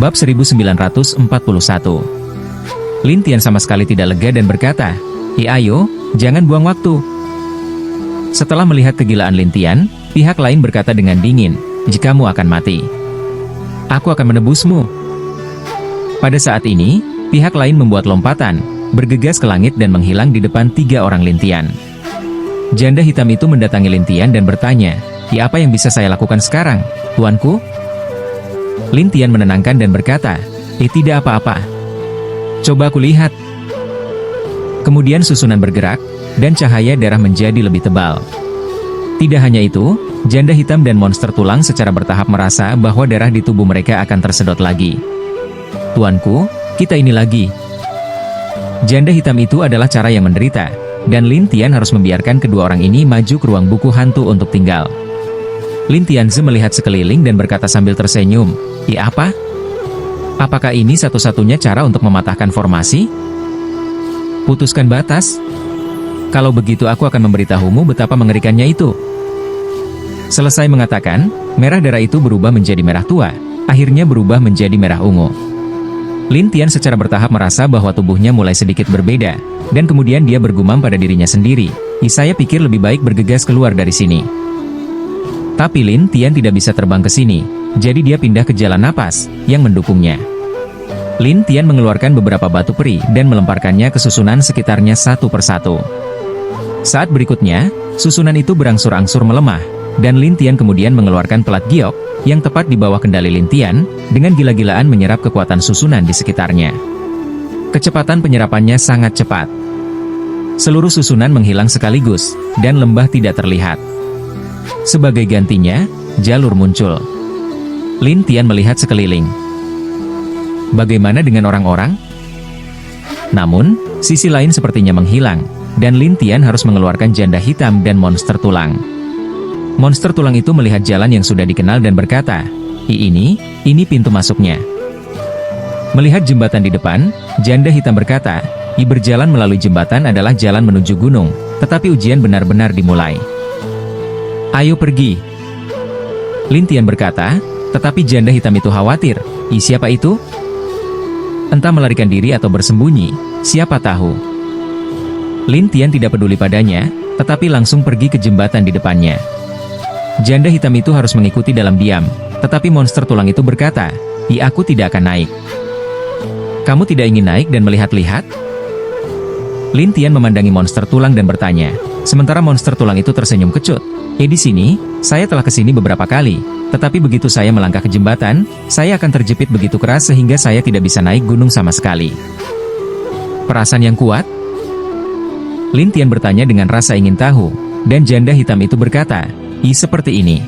Bab 1941. Lin Tian sama sekali tidak lega dan berkata, ayo, jangan buang waktu." Setelah melihat kegilaan Lin Tian, pihak lain berkata dengan dingin, "Jikamu akan mati, aku akan menebusmu." Pada saat ini, pihak lain membuat lompatan, bergegas ke langit dan menghilang di depan 3 orang Lin Tian. Janda hitam itu mendatangi Lin Tian dan bertanya, apa yang bisa saya lakukan sekarang, tuanku?" Lin Tian menenangkan dan berkata, tidak apa-apa. Coba aku lihat." Kemudian susunan bergerak, dan cahaya darah menjadi lebih tebal. Tidak hanya itu, janda hitam dan monster tulang secara bertahap merasa bahwa darah di tubuh mereka akan tersedot lagi. "Tuanku, kita ini lagi." Janda hitam itu adalah cara yang menderita, dan Lin Tian harus membiarkan kedua orang ini maju ke ruang buku hantu untuk tinggal. Lin Tianzi melihat sekeliling dan berkata sambil tersenyum, apa? Apakah ini satu-satunya cara untuk mematahkan formasi? Putuskan batas? Kalau begitu aku akan memberitahumu betapa mengerikannya itu." Selesai mengatakan, merah darah itu berubah menjadi merah tua, akhirnya berubah menjadi merah ungu. Lin Tian secara bertahap merasa bahwa tubuhnya mulai sedikit berbeda, dan kemudian dia bergumam pada dirinya sendiri, saya pikir lebih baik bergegas keluar dari sini." Tapi Lin Tian tidak bisa terbang ke sini, jadi dia pindah ke jalan napas yang mendukungnya. Lin Tian mengeluarkan beberapa batu peri dan melemparkannya ke susunan sekitarnya satu persatu. Saat berikutnya, susunan itu berangsur-angsur melemah, dan Lin Tian kemudian mengeluarkan pelat giok yang tepat di bawah kendali Lin Tian, dengan gila-gilaan menyerap kekuatan susunan di sekitarnya. Kecepatan penyerapannya sangat cepat. Seluruh susunan menghilang sekaligus, dan lembah tidak terlihat. Sebagai gantinya, jalur muncul. Lin Tian melihat sekeliling. Bagaimana dengan orang-orang? Namun, sisi lain sepertinya menghilang, dan Lin Tian harus mengeluarkan janda hitam dan monster tulang. Monster tulang itu melihat jalan yang sudah dikenal dan berkata, ini pintu masuknya." Melihat jembatan di depan, janda hitam berkata, berjalan melalui jembatan adalah jalan menuju gunung, tetapi ujian benar-benar dimulai. "Ayo pergi." Lin Tian berkata, tetapi janda hitam itu khawatir, siapa itu? Entah melarikan diri atau bersembunyi, siapa tahu. Lin Tian tidak peduli padanya, tetapi langsung pergi ke jembatan di depannya. Janda hitam itu harus mengikuti dalam diam, tetapi monster tulang itu berkata, aku tidak akan naik." "Kamu tidak ingin naik dan melihat-lihat?" Lin Tian memandangi monster tulang dan bertanya, sementara monster tulang itu tersenyum kecut. Di sini, saya telah kesini beberapa kali, tetapi begitu saya melangkah ke jembatan, saya akan terjepit begitu keras sehingga saya tidak bisa naik gunung sama sekali." "Perasaan yang kuat?" Lin Tian bertanya dengan rasa ingin tahu, dan janda hitam itu berkata, seperti ini.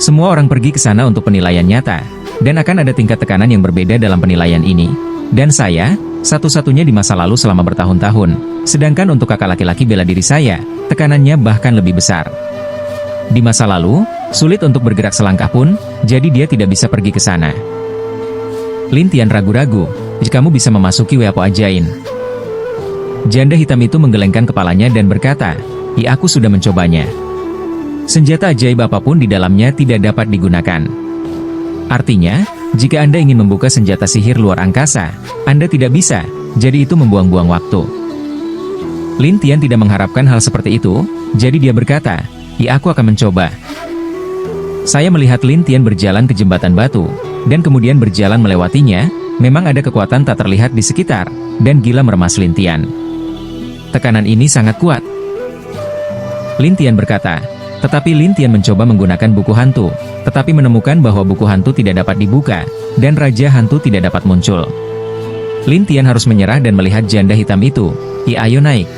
Semua orang pergi ke sana untuk penilaian nyata, dan akan ada tingkat tekanan yang berbeda dalam penilaian ini. Dan saya, satu-satunya di masa lalu selama bertahun-tahun, sedangkan untuk kakak laki-laki bela diri saya, tekanannya bahkan lebih besar. Di masa lalu, sulit untuk bergerak selangkah pun, jadi dia tidak bisa pergi ke sana. Lin Tian ragu-ragu, kamu bisa memasuki Weapo Ajain. Janda hitam itu menggelengkan kepalanya dan berkata, aku sudah mencobanya. Senjata ajaib apapun di dalamnya tidak dapat digunakan. Artinya, jika Anda ingin membuka senjata sihir luar angkasa, Anda tidak bisa, jadi itu membuang-buang waktu. Lin Tian tidak mengharapkan hal seperti itu, jadi dia berkata, aku akan mencoba. Saya melihat Lin Tian berjalan ke jembatan batu, dan kemudian berjalan melewatinya, memang ada kekuatan tak terlihat di sekitar, dan gila meremas Lin Tian. Tekanan ini sangat kuat. Lin Tian berkata, tetapi Lin Tian mencoba menggunakan buku hantu, tetapi menemukan bahwa buku hantu tidak dapat dibuka, dan Raja Hantu tidak dapat muncul. Lin Tian harus menyerah dan melihat janda hitam itu, ayo naik.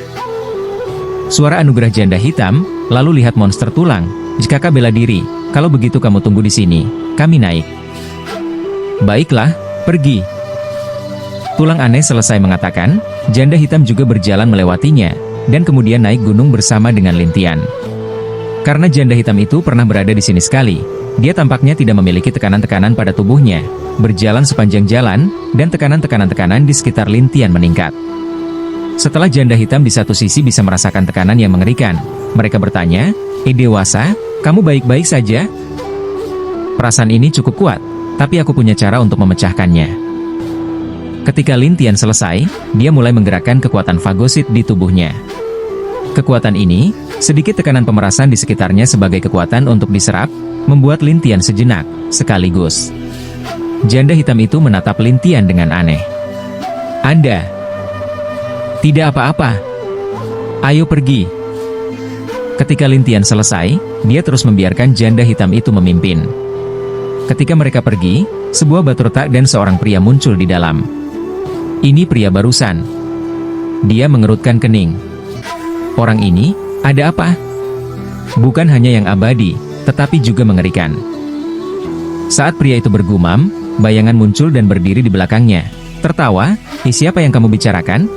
Suara anugerah janda hitam, lalu lihat monster tulang, jika bela diri, kalau begitu kamu tunggu di sini, kami naik. Baiklah, pergi. Tulang aneh selesai mengatakan, janda hitam juga berjalan melewatinya, dan kemudian naik gunung bersama dengan Lin Tian. Karena janda hitam itu pernah berada di sini sekali, dia tampaknya tidak memiliki tekanan-tekanan pada tubuhnya, berjalan sepanjang jalan, dan tekanan-tekanan di sekitar Lin Tian meningkat. Setelah janda hitam di satu sisi bisa merasakan tekanan yang mengerikan, mereka bertanya, dewasa, kamu baik-baik saja? Perasaan ini cukup kuat, Tapi aku punya cara untuk memecahkannya. Ketika Lin Tian selesai, dia mulai menggerakkan kekuatan fagosit di tubuhnya. Kekuatan ini, sedikit tekanan pemerasan di sekitarnya sebagai kekuatan untuk diserap, membuat Lin Tian sejenak, sekaligus. Janda hitam itu menatap Lin Tian dengan aneh. "Anda tidak apa-apa. Ayo pergi." Ketika Lin Tian selesai, dia terus membiarkan janda hitam itu memimpin. Ketika mereka pergi, sebuah batu retak dan seorang pria muncul di dalam. Ini pria barusan. Dia mengerutkan kening. Orang ini, ada apa? Bukan hanya yang abadi, tetapi juga mengerikan. Saat pria itu bergumam, bayangan muncul dan berdiri di belakangnya. Tertawa, siapa yang kamu bicarakan?"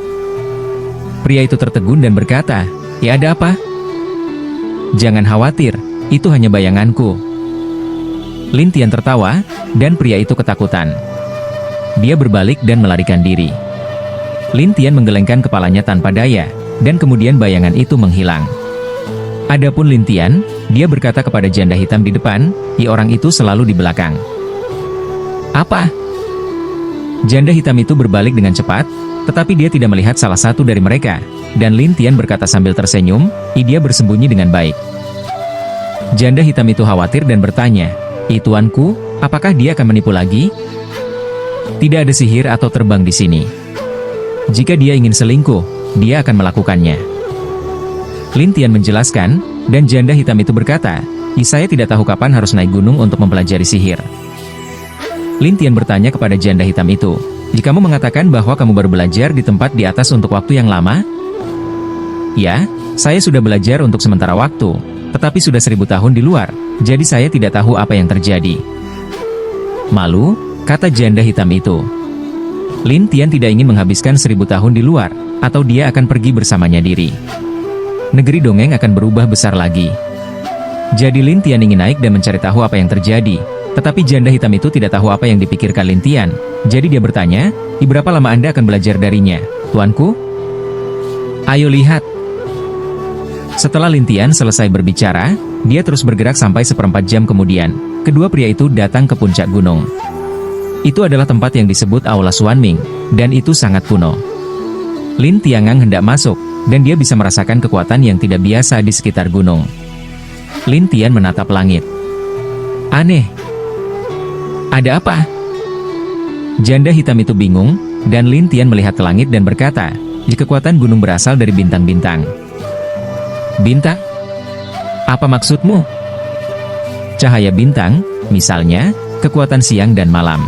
Pria itu tertegun dan berkata, "Ya ada apa?" "Jangan khawatir, itu hanya bayanganku." Lin Tian tertawa, dan pria itu ketakutan. Dia berbalik dan melarikan diri. Lin Tian menggelengkan kepalanya tanpa daya, dan kemudian bayangan itu menghilang. Adapun Lin Tian, dia berkata kepada janda hitam di depan, orang itu selalu di belakang." "Apa?" Janda hitam itu berbalik dengan cepat, tetapi dia tidak melihat salah satu dari mereka, dan Lin Tian berkata sambil tersenyum, dia bersembunyi dengan baik. Janda hitam itu khawatir dan bertanya, "Tuanku, apakah dia akan menipu lagi?" "Tidak ada sihir atau terbang di sini. Jika dia ingin selingkuh, dia akan melakukannya." Lin Tian menjelaskan, dan janda hitam itu berkata, "Saya tidak tahu kapan harus naik gunung untuk mempelajari sihir." Lin Tian bertanya kepada janda hitam itu, "Jika kamu mengatakan bahwa kamu baru belajar di tempat di atas untuk waktu yang lama?" "Ya, saya sudah belajar untuk sementara waktu, tetapi sudah 1000 tahun di luar, jadi saya tidak tahu apa yang terjadi." "Malu," kata janda hitam itu. Lin Tian tidak ingin menghabiskan 1000 tahun di luar, atau dia akan pergi bersamanya diri. Negeri dongeng akan berubah besar lagi. Jadi Lin Tian ingin naik dan mencari tahu apa yang terjadi, tetapi janda hitam itu tidak tahu apa yang dipikirkan Lin Tian. Jadi dia bertanya, "Berapa lama Anda akan belajar darinya, tuanku?" "Ayo lihat." Setelah Lin Tian selesai berbicara, dia terus bergerak sampai 1/4 jam kemudian. Kedua pria itu datang ke puncak gunung. Itu adalah tempat yang disebut Aula Xuanming, dan itu sangat kuno. Lin Tiangang hendak masuk, dan dia bisa merasakan kekuatan yang tidak biasa di sekitar gunung. Lin Tian menatap langit. "Aneh. Ada apa?" Janda hitam itu bingung, dan Lin Tian melihat ke langit dan berkata, "Kekuatan gunung berasal dari bintang-bintang." "Bintang? Apa maksudmu?" "Cahaya bintang, misalnya, kekuatan siang dan malam."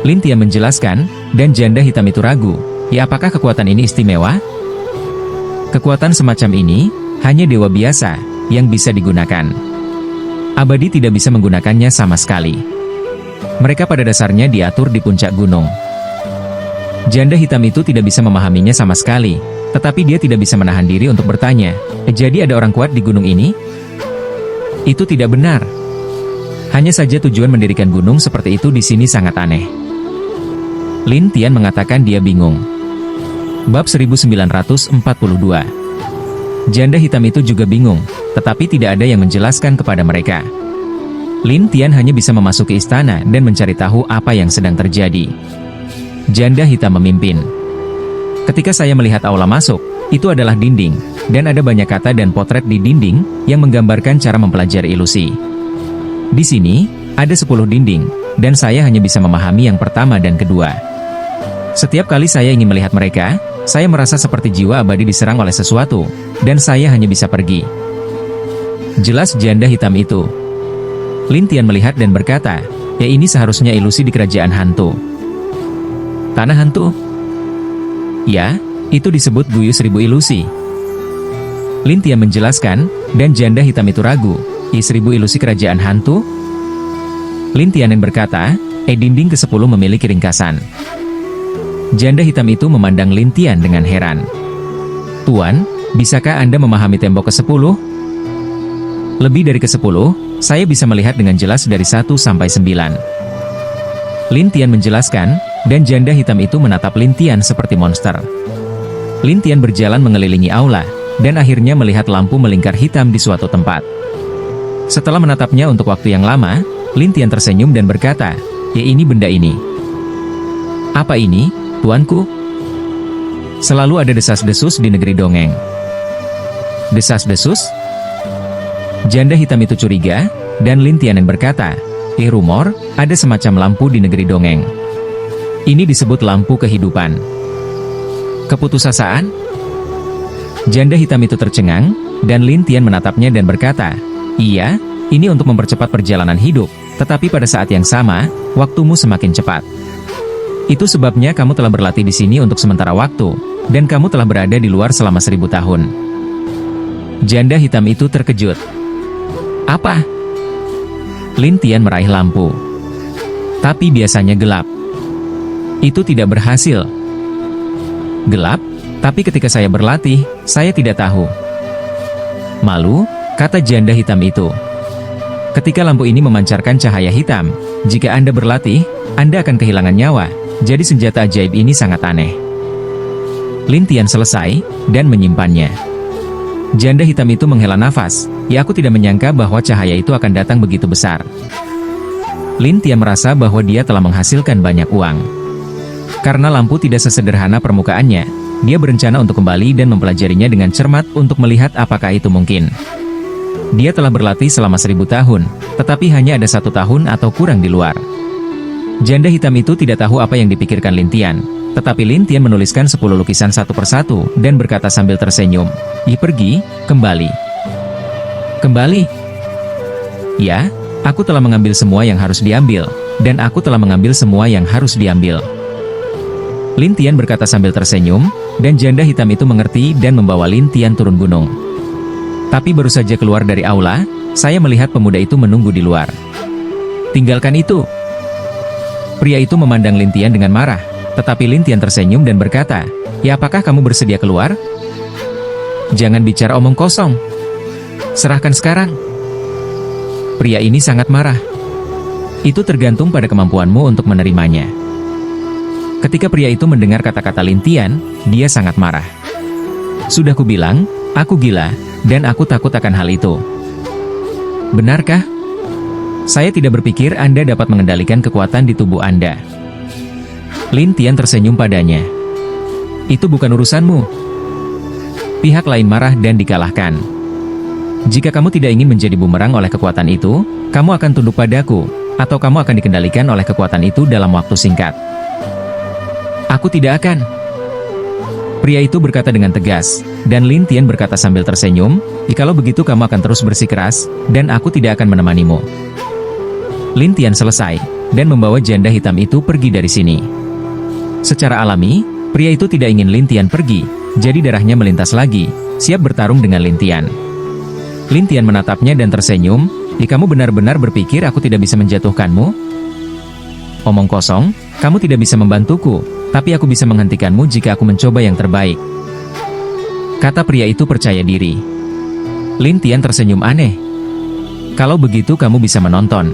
Lin Tian menjelaskan, dan janda hitam itu ragu, apakah kekuatan ini istimewa? Kekuatan semacam ini, hanya dewa biasa, yang bisa digunakan. Abadi tidak bisa menggunakannya sama sekali. Mereka pada dasarnya diatur di puncak gunung. Janda hitam itu tidak bisa memahaminya sama sekali, tetapi dia tidak bisa menahan diri untuk bertanya, "Jadi ada orang kuat di gunung ini?" "Itu tidak benar. Hanya saja tujuan mendirikan gunung seperti itu di sini sangat aneh." Lin Tian mengatakan dia bingung. Bab 1942. Janda hitam itu juga bingung, tetapi tidak ada yang menjelaskan kepada mereka. Lin Tian hanya bisa memasuki istana dan mencari tahu apa yang sedang terjadi. Janda hitam memimpin. "Ketika saya melihat aula masuk, itu adalah dinding, dan ada banyak kata dan potret di dinding yang menggambarkan cara mempelajari ilusi. Di sini, ada 10 dinding, dan saya hanya bisa memahami yang pertama dan kedua. Setiap kali saya ingin melihat mereka, saya merasa seperti jiwa abadi diserang oleh sesuatu, dan saya hanya bisa pergi." Jelas janda hitam itu. Lin Tian melihat dan berkata, ini seharusnya ilusi di kerajaan hantu." "Tanah hantu?" "Ya, itu disebut Guyu 1000 ilusi." Lin Tian menjelaskan, dan janda hitam itu ragu, 1000 ilusi kerajaan hantu?" Lin Tian berkata, dinding ke-10 memiliki ringkasan." Janda hitam itu memandang Lin Tian dengan heran. "Tuan, bisakah Anda memahami tembok ke-10? "Lebih dari ke-10, saya bisa melihat dengan jelas dari 1 sampai 9. Lin Tian menjelaskan, dan janda hitam itu menatap Lin Tian seperti monster. Lin Tian berjalan mengelilingi aula, dan akhirnya melihat lampu melingkar hitam di suatu tempat. Setelah menatapnya untuk waktu yang lama, Lin Tian tersenyum dan berkata, "Ya ini benda ini." "Apa ini, tuanku?" "Selalu ada desas-desus di negeri dongeng." "Desas-desus?" Janda hitam itu curiga, dan Lin Tian yang berkata, rumor, ada semacam lampu di negeri dongeng. Ini disebut lampu kehidupan." "Keputusasaan?" Janda hitam itu tercengang, dan Lin Tian menatapnya dan berkata, "Iya, ini untuk mempercepat perjalanan hidup, tetapi pada saat yang sama, waktumu semakin cepat. Itu sebabnya kamu telah berlatih di sini untuk sementara waktu, dan kamu telah berada di luar selama 1000 tahun." Janda hitam itu terkejut. "Apa?" Lin Tian meraih lampu. "Tapi biasanya gelap." "Itu tidak berhasil." "Gelap? Tapi ketika saya berlatih, saya tidak tahu." "Malu," kata janda hitam itu. "Ketika lampu ini memancarkan cahaya hitam, jika Anda berlatih, Anda akan kehilangan nyawa, jadi senjata ajaib ini sangat aneh." Lin Tian selesai, dan menyimpannya. Janda hitam itu menghela nafas, "Ya aku tidak menyangka bahwa cahaya itu akan datang begitu besar." Lin Tian merasa bahwa dia telah menghasilkan banyak uang. Karena lampu tidak sesederhana permukaannya, dia berencana untuk kembali dan mempelajarinya dengan cermat untuk melihat apakah itu mungkin. Dia telah berlatih selama 1000 tahun, tetapi hanya ada 1 tahun atau kurang di luar. Janda hitam itu tidak tahu apa yang dipikirkan Lin Tian, tetapi Lin Tian menuliskan 10 lukisan satu persatu dan berkata sambil tersenyum, pergi, kembali." "Kembali?" "Ya, aku telah mengambil semua yang harus diambil, dan aku telah mengambil semua yang harus diambil." Lin Tian berkata sambil tersenyum, dan janda hitam itu mengerti dan membawa Lin Tian turun gunung. Tapi baru saja keluar dari aula, saya melihat pemuda itu menunggu di luar. "Tinggalkan itu." Pria itu memandang Lin Tian dengan marah, tetapi Lin Tian tersenyum dan berkata, "Ya apakah kamu bersedia keluar?" "Jangan bicara omong kosong. Serahkan sekarang." Pria ini sangat marah. "Itu tergantung pada kemampuanmu untuk menerimanya." Ketika pria itu mendengar kata-kata Lin Tian, dia sangat marah. "Sudah kubilang, aku gila, dan aku takut akan hal itu." "Benarkah? Saya tidak berpikir Anda dapat mengendalikan kekuatan di tubuh Anda." Lin Tian tersenyum padanya. "Itu bukan urusanmu." Pihak lain marah dan dikalahkan. "Jika kamu tidak ingin menjadi bumerang oleh kekuatan itu, kamu akan tunduk padaku, atau kamu akan dikendalikan oleh kekuatan itu dalam waktu singkat." "Aku tidak akan." Pria itu berkata dengan tegas, dan Lin Tian berkata sambil tersenyum, "Jikalau begitu kamu akan terus bersikeras, dan aku tidak akan menemanimu." Lin Tian selesai, dan membawa janda hitam itu pergi dari sini. Secara alami, pria itu tidak ingin Lin Tian pergi, jadi darahnya melintas lagi, siap bertarung dengan Lin Tian. Lin Tian menatapnya dan tersenyum, "Kamu benar-benar berpikir aku tidak bisa menjatuhkanmu? Omong kosong, kamu tidak bisa membantuku, tapi aku bisa menghentikanmu jika aku mencoba yang terbaik." Kata pria itu percaya diri. Lin Tian tersenyum aneh. "Kalau begitu kamu bisa menonton."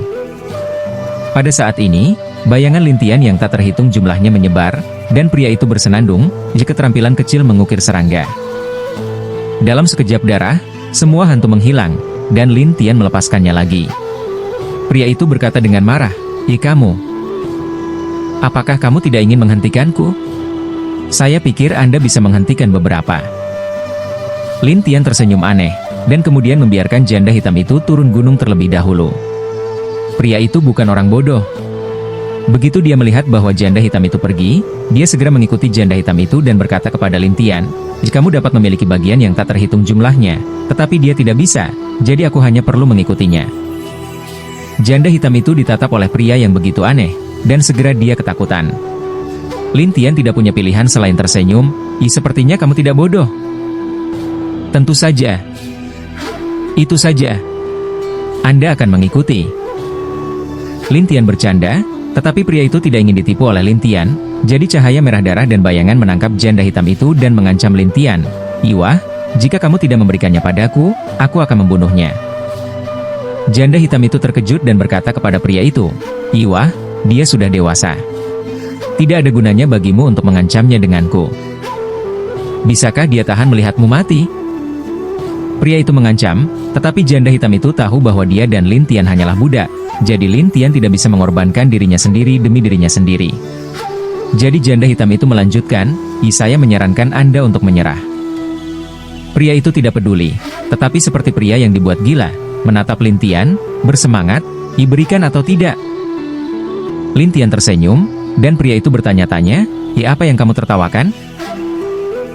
Pada saat ini, bayangan Lin Tian yang tak terhitung jumlahnya menyebar, dan pria itu bersenandung, jika keterampilan kecil mengukir serangga. Dalam sekejap darah, semua hantu menghilang, dan Lin Tian melepaskannya lagi. Pria itu berkata dengan marah, kamu? Apakah kamu tidak ingin menghentikanku? Saya pikir Anda bisa menghentikan beberapa." Lin Tian tersenyum aneh, dan kemudian membiarkan janda hitam itu turun gunung terlebih dahulu. Pria itu bukan orang bodoh. Begitu dia melihat bahwa janda hitam itu pergi, dia segera mengikuti janda hitam itu dan berkata kepada Lin Tian, "Kamu dapat memiliki bagian yang tak terhitung jumlahnya, tetapi dia tidak bisa, jadi aku hanya perlu mengikutinya." Janda hitam itu ditatap oleh pria yang begitu aneh, dan segera dia ketakutan. Lin Tian tidak punya pilihan selain tersenyum, sepertinya kamu tidak bodoh." "Tentu saja. Itu saja. Anda akan mengikuti." Lin Tian bercanda, tetapi pria itu tidak ingin ditipu oleh Lin Tian, jadi cahaya merah darah dan bayangan menangkap janda hitam itu dan mengancam Lin Tian, "Iwah, jika kamu tidak memberikannya padaku, aku akan membunuhnya." Janda hitam itu terkejut dan berkata kepada pria itu, "Iwah, dia sudah dewasa. Tidak ada gunanya bagimu untuk mengancamnya denganku. Bisakah dia tahan melihatmu mati?" Pria itu mengancam, tetapi janda hitam itu tahu bahwa dia dan Lin Tian hanyalah budak. Jadi Lin Tian tidak bisa mengorbankan dirinya sendiri demi dirinya sendiri. Jadi janda hitam itu melanjutkan, saya menyarankan Anda untuk menyerah. Pria itu tidak peduli, tetapi seperti pria yang dibuat gila, menatap Lin Tian, bersemangat, berikan atau tidak. Lin Tian tersenyum, dan pria itu bertanya-tanya, apa yang kamu tertawakan?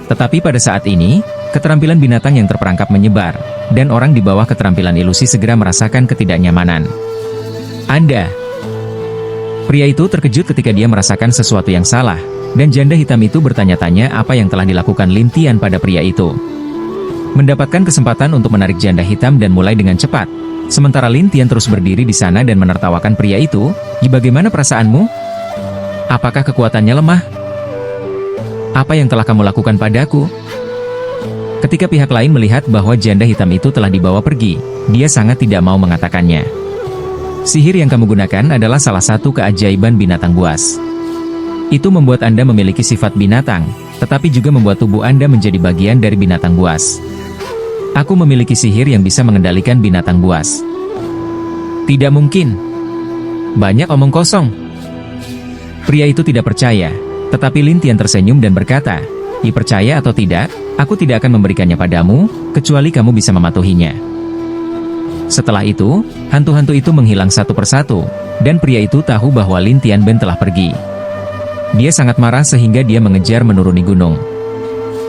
Tetapi pada saat ini, keterampilan binatang yang terperangkap menyebar, dan orang di bawah keterampilan ilusi segera merasakan ketidaknyamanan. Anda. Pria itu terkejut ketika dia merasakan sesuatu yang salah, dan janda hitam itu bertanya-tanya apa yang telah dilakukan Lin Tian pada pria itu. Mendapatkan kesempatan untuk menarik janda hitam dan mulai dengan cepat. Sementara Lin Tian terus berdiri di sana dan menertawakan pria itu, bagaimana perasaanmu? Apakah kekuatannya lemah? Apa yang telah kamu lakukan padaku? Ketika pihak lain melihat bahwa janda hitam itu telah dibawa pergi, dia sangat tidak mau mengatakannya. Sihir yang kamu gunakan adalah salah satu keajaiban binatang buas. Itu membuat Anda memiliki sifat binatang, tetapi juga membuat tubuh Anda menjadi bagian dari binatang buas. Aku memiliki sihir yang bisa mengendalikan binatang buas. Tidak mungkin. Banyak omong kosong. Pria itu tidak percaya, tetapi Lin Tian tersenyum dan berkata, percaya atau tidak, aku tidak akan memberikannya padamu, kecuali kamu bisa mematuhinya. Setelah itu, hantu-hantu itu menghilang satu persatu, dan pria itu tahu bahwa Lin Tian Ben telah pergi. Dia sangat marah sehingga dia mengejar menuruni gunung.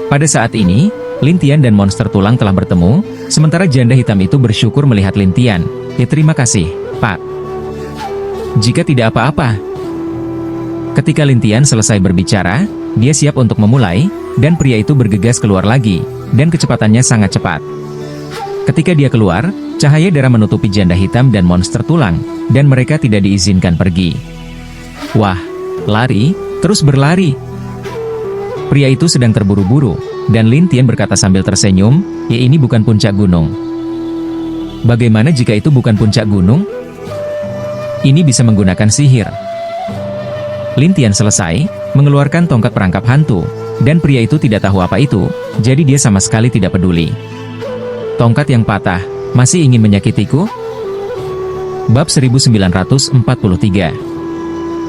Pada saat ini, Lin Tian dan monster tulang telah bertemu, sementara janda hitam itu bersyukur melihat Lin Tian. Terima kasih, Pak. Jika tidak apa-apa. Ketika Lin Tian selesai berbicara, dia siap untuk memulai, dan pria itu bergegas keluar lagi, dan kecepatannya sangat cepat. Ketika dia keluar, cahaya darah menutupi janda hitam dan monster tulang, dan mereka tidak diizinkan pergi. Wah, lari, terus berlari. Pria itu sedang terburu-buru, dan Lin Tian berkata sambil tersenyum, ini bukan puncak gunung. Bagaimana jika itu bukan puncak gunung? Ini bisa menggunakan sihir. Lin Tian selesai, mengeluarkan tongkat perangkap hantu, dan pria itu tidak tahu apa itu, jadi dia sama sekali tidak peduli. Tongkat yang patah, masih ingin menyakitiku? Bab 1943.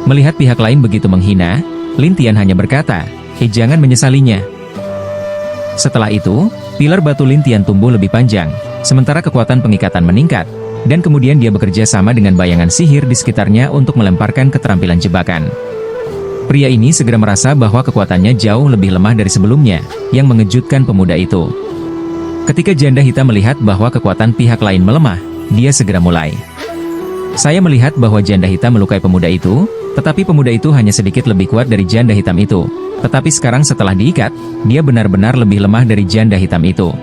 Melihat pihak lain begitu menghina, Lin Tian hanya berkata, jangan menyesalinya. Setelah itu, pilar batu Lin Tian tumbuh lebih panjang, sementara kekuatan pengikatan meningkat, dan kemudian dia bekerja sama dengan bayangan sihir di sekitarnya untuk melemparkan keterampilan jebakan. Pria ini segera merasa bahwa kekuatannya jauh lebih lemah dari sebelumnya, yang mengejutkan pemuda itu. Ketika janda hitam melihat bahwa kekuatan pihak lain melemah, dia segera mulai. Saya melihat bahwa janda hitam melukai pemuda itu, tetapi pemuda itu hanya sedikit lebih kuat dari janda hitam itu. Tetapi sekarang setelah diikat, dia benar-benar lebih lemah dari janda hitam itu.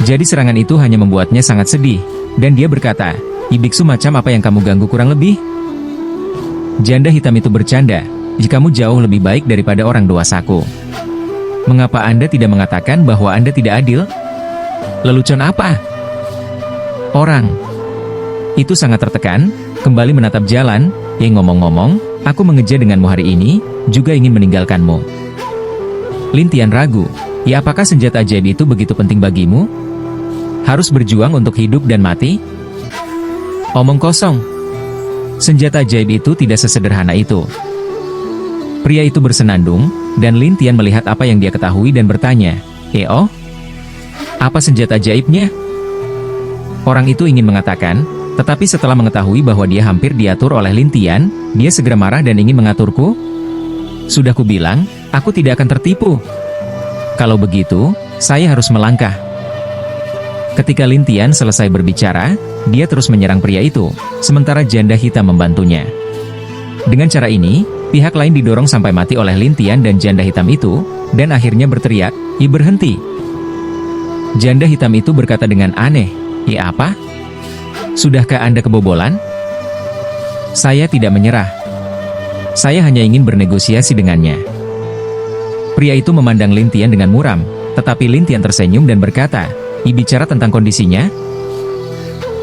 Jadi serangan itu hanya membuatnya sangat sedih, dan dia berkata, biksu macam apa yang kamu ganggu kurang lebih? Janda hitam itu bercanda, kamu jauh lebih baik daripada orang dewasaku. Mengapa Anda tidak mengatakan bahwa Anda tidak adil? Lelucon apa? Orang itu sangat tertekan, kembali menatap jalan, ngomong-ngomong, aku mengejar denganmu hari ini, juga ingin meninggalkanmu. Lin Tian ragu, apakah senjata ajaib itu begitu penting bagimu? Harus berjuang untuk hidup dan mati? Omong kosong. Senjata ajaib itu tidak sesederhana itu. Pria itu bersenandung, dan Lin Tian melihat apa yang dia ketahui dan bertanya, oh? Apa senjata ajaibnya? Orang itu ingin mengatakan, tetapi setelah mengetahui bahwa dia hampir diatur oleh Lin Tian, dia segera marah dan ingin mengaturku. Sudah kubilang, aku tidak akan tertipu. Kalau begitu, saya harus melangkah. Ketika Lin Tian selesai berbicara, dia terus menyerang pria itu, sementara janda hitam membantunya. Dengan cara ini, pihak lain didorong sampai mati oleh Lin Tian dan janda hitam itu, dan akhirnya berteriak, berhenti. Janda hitam itu berkata dengan aneh, apa? Sudahkah Anda kebobolan? Saya tidak menyerah. Saya hanya ingin bernegosiasi dengannya. Pria itu memandang Lin Tian dengan muram, tetapi Lin Tian tersenyum dan berkata, bicara tentang kondisinya?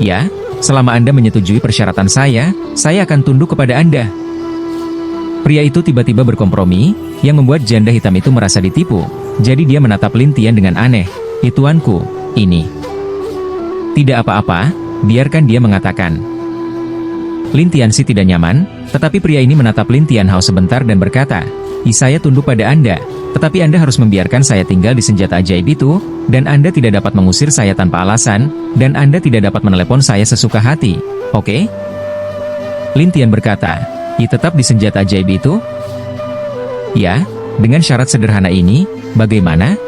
Ya, selama Anda menyetujui persyaratan saya akan tunduk kepada Anda. Pria itu tiba-tiba berkompromi, yang membuat janda hitam itu merasa ditipu, jadi dia menatap Lin Tian dengan aneh. Tuanku, ini Tidak apa-apa, biarkan dia mengatakan. Lin Tianxi tidak nyaman, tetapi pria ini menatap Lin Tianhao sebentar dan berkata, saya tunduk pada Anda, tetapi Anda harus membiarkan saya tinggal di senjata ajaib itu, dan Anda tidak dapat mengusir saya tanpa alasan, dan Anda tidak dapat menelepon saya sesuka hati, oke? Lin Tian berkata, tetap di senjata ajaib itu? Ya, dengan syarat sederhana ini, bagaimana?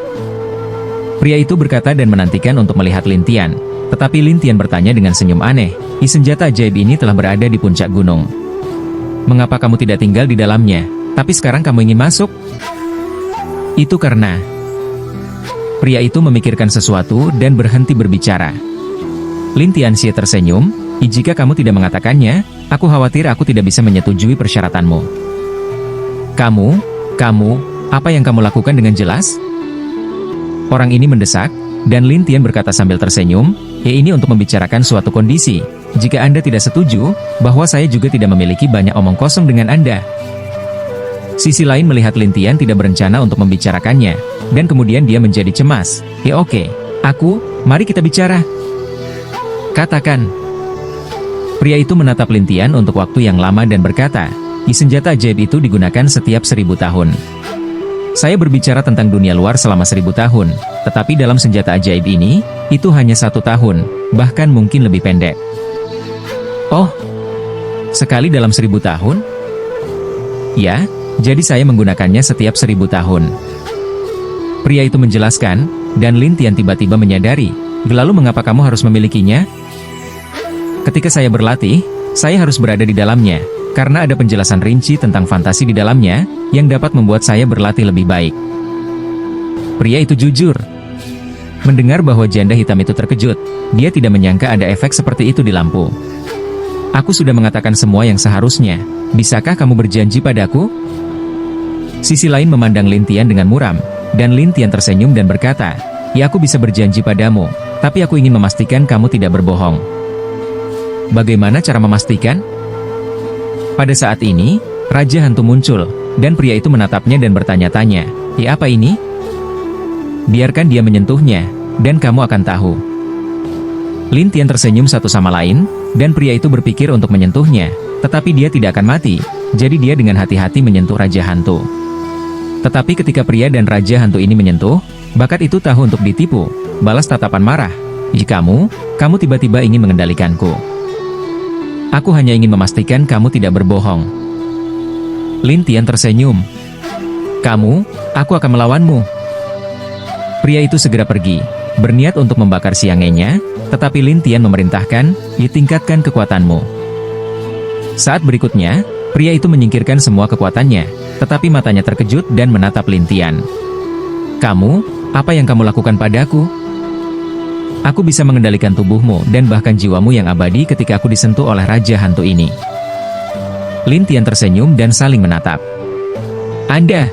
Pria itu berkata dan menantikan untuk melihat Lin Tian, tetapi Lin Tian bertanya dengan senyum aneh, senjata ajaib ini telah berada di puncak gunung. Mengapa kamu tidak tinggal di dalamnya, tapi sekarang kamu ingin masuk? Itu karena... Pria itu memikirkan sesuatu dan berhenti berbicara. Lin Tianxi tersenyum, jika kamu tidak mengatakannya, aku khawatir aku tidak bisa menyetujui persyaratanmu. Kamu, apa yang kamu lakukan dengan jelas? Orang ini mendesak, dan Lin Tian berkata sambil tersenyum, ini untuk membicarakan suatu kondisi. Jika Anda tidak setuju, bahwa saya juga tidak memiliki banyak omong kosong dengan Anda. Sisi lain melihat Lin Tian tidak berencana untuk membicarakannya, dan kemudian dia menjadi cemas. Oke, mari kita bicara. Katakan. Pria itu menatap Lin Tian untuk waktu yang lama dan berkata, senjata ajaib itu digunakan setiap 1000 tahun. Saya berbicara tentang dunia luar selama 1000 tahun, tetapi dalam senjata ajaib ini, itu hanya 1 tahun, bahkan mungkin lebih pendek. Oh, sekali dalam 1000 tahun? Ya, jadi saya menggunakannya setiap 1000 tahun. Pria itu menjelaskan, dan Lin Tian tiba-tiba menyadari, lalu mengapa kamu harus memilikinya? Ketika saya berlatih, saya harus berada di dalamnya, karena ada penjelasan rinci tentang fantasi di dalamnya, yang dapat membuat saya berlatih lebih baik. Pria itu jujur. Mendengar bahwa janda hitam itu terkejut, dia tidak menyangka ada efek seperti itu di lampu. Aku sudah mengatakan semua yang seharusnya, bisakah kamu berjanji padaku? Sisi lain memandang Lin Tian dengan muram, dan Lin Tian tersenyum dan berkata, aku bisa berjanji padamu, tapi aku ingin memastikan kamu tidak berbohong. Bagaimana cara memastikan? Pada saat ini, Raja Hantu muncul, dan pria itu menatapnya dan bertanya-tanya, apa ini? Biarkan dia menyentuhnya, dan kamu akan tahu. Lin Tian tersenyum satu sama lain, dan pria itu berpikir untuk menyentuhnya, tetapi dia tidak akan mati, jadi dia dengan hati-hati menyentuh Raja Hantu. Tetapi ketika pria dan Raja Hantu ini menyentuh, bakat itu tahu untuk ditipu, balas tatapan marah. Kamu tiba-tiba ingin mengendalikanku. Aku hanya ingin memastikan kamu tidak berbohong. Lin Tian tersenyum. Aku akan melawanmu. Pria itu segera pergi, berniat untuk membakar siangenya, tetapi Lin Tian memerintahkan, tingkatkan kekuatanmu. Saat berikutnya, pria itu menyingkirkan semua kekuatannya, tetapi matanya terkejut dan menatap Lin Tian. Apa yang kamu lakukan padaku? Aku bisa mengendalikan tubuhmu dan bahkan jiwamu yang abadi ketika aku disentuh oleh Raja Hantu ini. Lin Tian tersenyum dan saling menatap. Anda?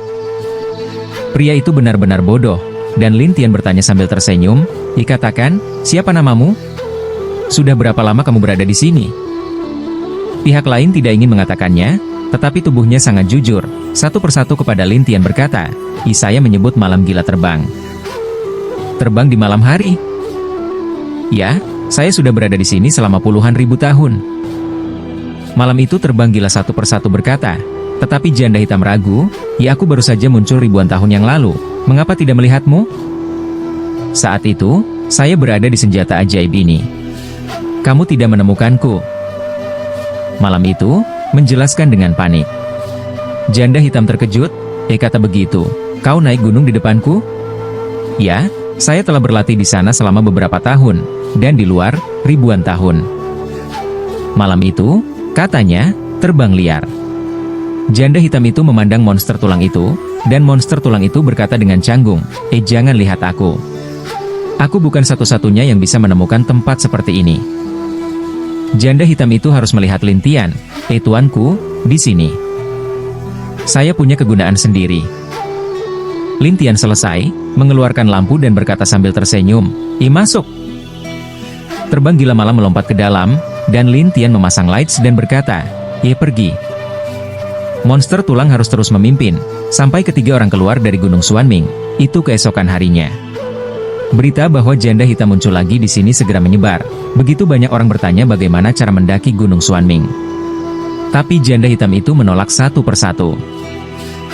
Pria itu benar-benar bodoh, dan Lin Tian bertanya sambil tersenyum, katakan, siapa namamu? Sudah berapa lama kamu berada di sini? Pihak lain tidak ingin mengatakannya, tetapi tubuhnya sangat jujur, satu persatu kepada Lin Tian berkata, saya menyebut malam gila terbang. Terbang di malam hari? Ya, saya sudah berada di sini selama puluhan ribu tahun. Malam itu terbang gila satu persatu berkata, tetapi janda hitam ragu, aku baru saja muncul ribuan tahun yang lalu, mengapa tidak melihatmu? Saat itu, saya berada di senjata ajaib ini. Kamu tidak menemukanku. Malam itu, menjelaskan dengan panik. Janda hitam terkejut, kata begitu, kau naik gunung di depanku? Ya, saya telah berlatih di sana selama beberapa tahun, dan di luar, ribuan tahun. Malam itu, katanya, terbang liar. Janda hitam itu memandang monster tulang itu, dan monster tulang itu berkata dengan canggung, jangan lihat aku. Aku bukan satu-satunya yang bisa menemukan tempat seperti ini. Janda hitam itu harus melihat Lin Tian, tuanku, di sini. Saya punya kegunaan sendiri. Lin Tian selesai, mengeluarkan lampu dan berkata sambil tersenyum, masuk. Terbang gila malam melompat ke dalam, dan Lin Tian memasang lights dan berkata, pergi. Monster tulang harus terus memimpin, sampai ketiga orang keluar dari Gunung Xuanming, itu keesokan harinya. Berita bahwa janda hitam muncul lagi di sini segera menyebar. Begitu banyak orang bertanya bagaimana cara mendaki Gunung Xuanming. Tapi janda hitam itu menolak satu persatu.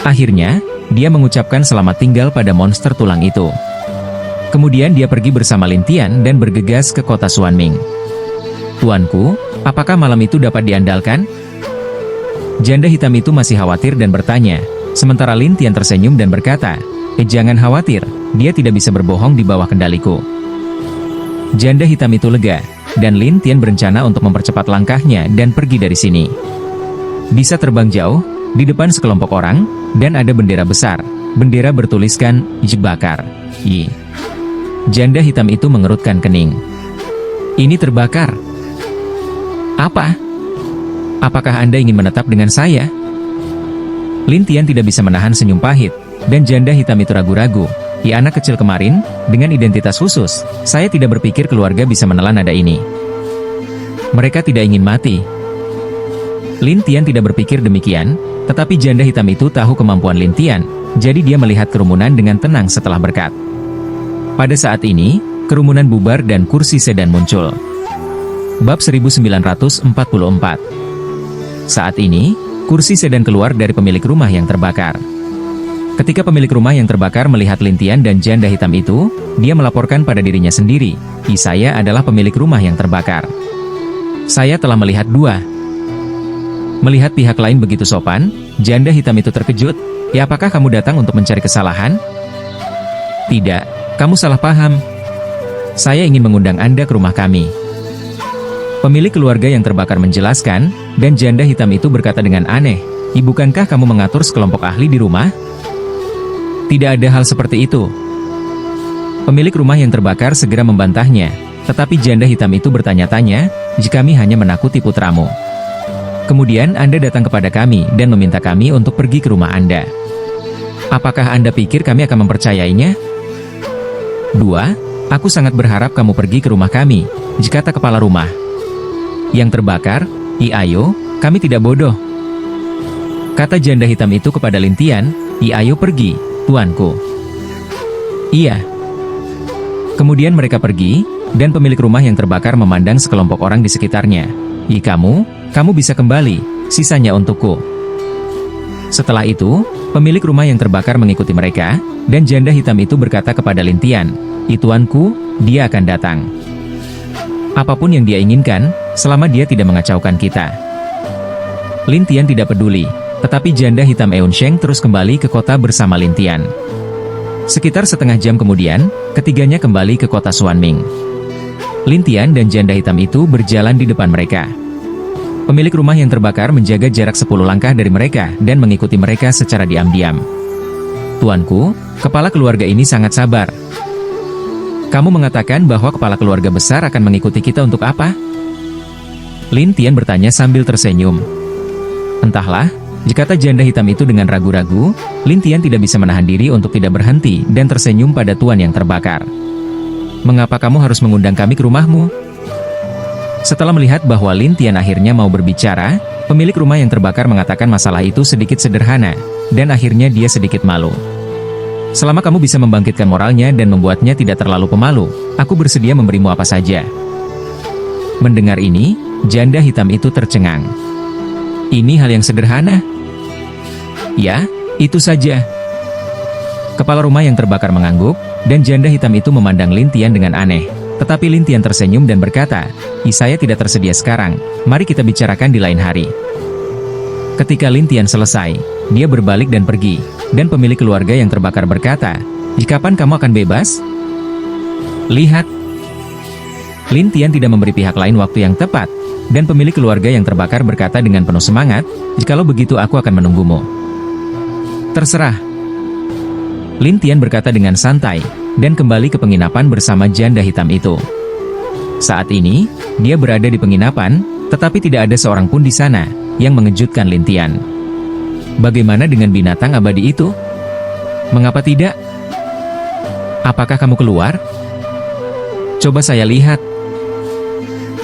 Akhirnya, dia mengucapkan selamat tinggal pada monster tulang itu. Kemudian dia pergi bersama Lin Tian dan bergegas ke kota Xuanming. "Tuanku, apakah malam itu dapat diandalkan?" Janda hitam itu masih khawatir dan bertanya, sementara Lin Tian tersenyum dan berkata, jangan khawatir, dia tidak bisa berbohong di bawah kendaliku." Janda hitam itu lega, dan Lin Tian berencana untuk mempercepat langkahnya dan pergi dari sini. Bisa terbang jauh, di depan sekelompok orang, dan ada bendera besar. Bendera bertuliskan, "Bakar." Janda hitam itu mengerutkan kening. "Ini terbakar." "Apa? Apakah Anda ingin menetap dengan saya?" Lin Tian tidak bisa menahan senyum pahit, dan janda hitam itu ragu-ragu. Anak kecil kemarin, dengan identitas khusus, saya tidak berpikir keluarga bisa menelan nada ini. Mereka tidak ingin mati. Lin Tian tidak berpikir demikian, tetapi janda hitam itu tahu kemampuan Lin Tian, jadi dia melihat kerumunan dengan tenang setelah berkat. Pada saat ini, kerumunan bubar dan kursi sedan muncul. Bab 1944. Saat ini, kursi sedan keluar dari pemilik rumah yang terbakar. Ketika pemilik rumah yang terbakar melihat Lin Tian dan janda hitam itu, dia melaporkan pada dirinya sendiri, "Saya adalah pemilik rumah yang terbakar. Saya telah melihat dua." Melihat pihak lain begitu sopan, janda hitam itu terkejut. Apakah kamu datang untuk mencari kesalahan?" "Tidak, kamu salah paham. Saya ingin mengundang Anda ke rumah kami." Pemilik keluarga yang terbakar menjelaskan, dan janda hitam itu berkata dengan aneh, "Bukankah kamu mengatur sekelompok ahli di rumah?" "Tidak ada hal seperti itu." Pemilik rumah yang terbakar segera membantahnya, tetapi janda hitam itu bertanya-tanya, "Kami hanya menakuti putramu. Kemudian Anda datang kepada kami dan meminta kami untuk pergi ke rumah Anda. Apakah Anda pikir kami akan mempercayainya?" "2. Aku sangat berharap kamu pergi ke rumah kami," kata kepala rumah yang terbakar. "Ayo, kami tidak bodoh," kata janda hitam itu kepada Lin Tian. "Ayo pergi, tuanku." "Iya." Kemudian mereka pergi, dan pemilik rumah yang terbakar memandang sekelompok orang di sekitarnya. Kamu bisa kembali, sisanya untukku." Setelah itu, pemilik rumah yang terbakar mengikuti mereka, dan janda hitam itu berkata kepada Lin Tian, "Tuanku, dia akan datang. Apapun yang dia inginkan, selama dia tidak mengacaukan kita." Lin Tian tidak peduli, tetapi janda hitam Eun Sheng terus kembali ke kota bersama Lin Tian. Sekitar setengah jam kemudian, ketiganya kembali ke kota Xuanming. Lin Tian dan janda hitam itu berjalan di depan mereka. Pemilik rumah yang terbakar menjaga jarak 10 langkah dari mereka dan mengikuti mereka secara diam-diam. "Tuanku, kepala keluarga ini sangat sabar. Kamu mengatakan bahwa kepala keluarga besar akan mengikuti kita untuk apa?" Lin Tian bertanya sambil tersenyum. "Entahlah," kata janda hitam itu dengan ragu-ragu. Lin Tian tidak bisa menahan diri untuk tidak berhenti dan tersenyum pada tuan yang terbakar. "Mengapa kamu harus mengundang kami ke rumahmu?" Setelah melihat bahwa Lin Tian akhirnya mau berbicara, pemilik rumah yang terbakar mengatakan masalah itu sedikit sederhana, dan akhirnya dia sedikit malu. "Selama kamu bisa membangkitkan moralnya dan membuatnya tidak terlalu pemalu, aku bersedia memberimu apa saja." Mendengar ini, janda hitam itu tercengang. "Ini hal yang sederhana?" "Ya, itu saja." Kepala rumah yang terbakar mengangguk, dan janda hitam itu memandang Lin Tian dengan aneh. Tetapi Lin Tian tersenyum dan berkata, "Saya tidak tersedia sekarang, mari kita bicarakan di lain hari." Ketika Lin Tian selesai, dia berbalik dan pergi, dan pemilik keluarga yang terbakar berkata, "Kapan kamu akan bebas?" "Lihat." Lin Tian tidak memberi pihak lain waktu yang tepat, dan pemilik keluarga yang terbakar berkata dengan penuh semangat, "Jikalau begitu aku akan menunggumu." "Terserah." Lin Tian berkata dengan santai, dan kembali ke penginapan bersama janda hitam itu. Saat ini, dia berada di penginapan, tetapi tidak ada seorang pun di sana, yang mengejutkan Lin Tian. "Bagaimana dengan binatang abadi itu? Mengapa tidak? Apakah kamu keluar? Coba saya lihat."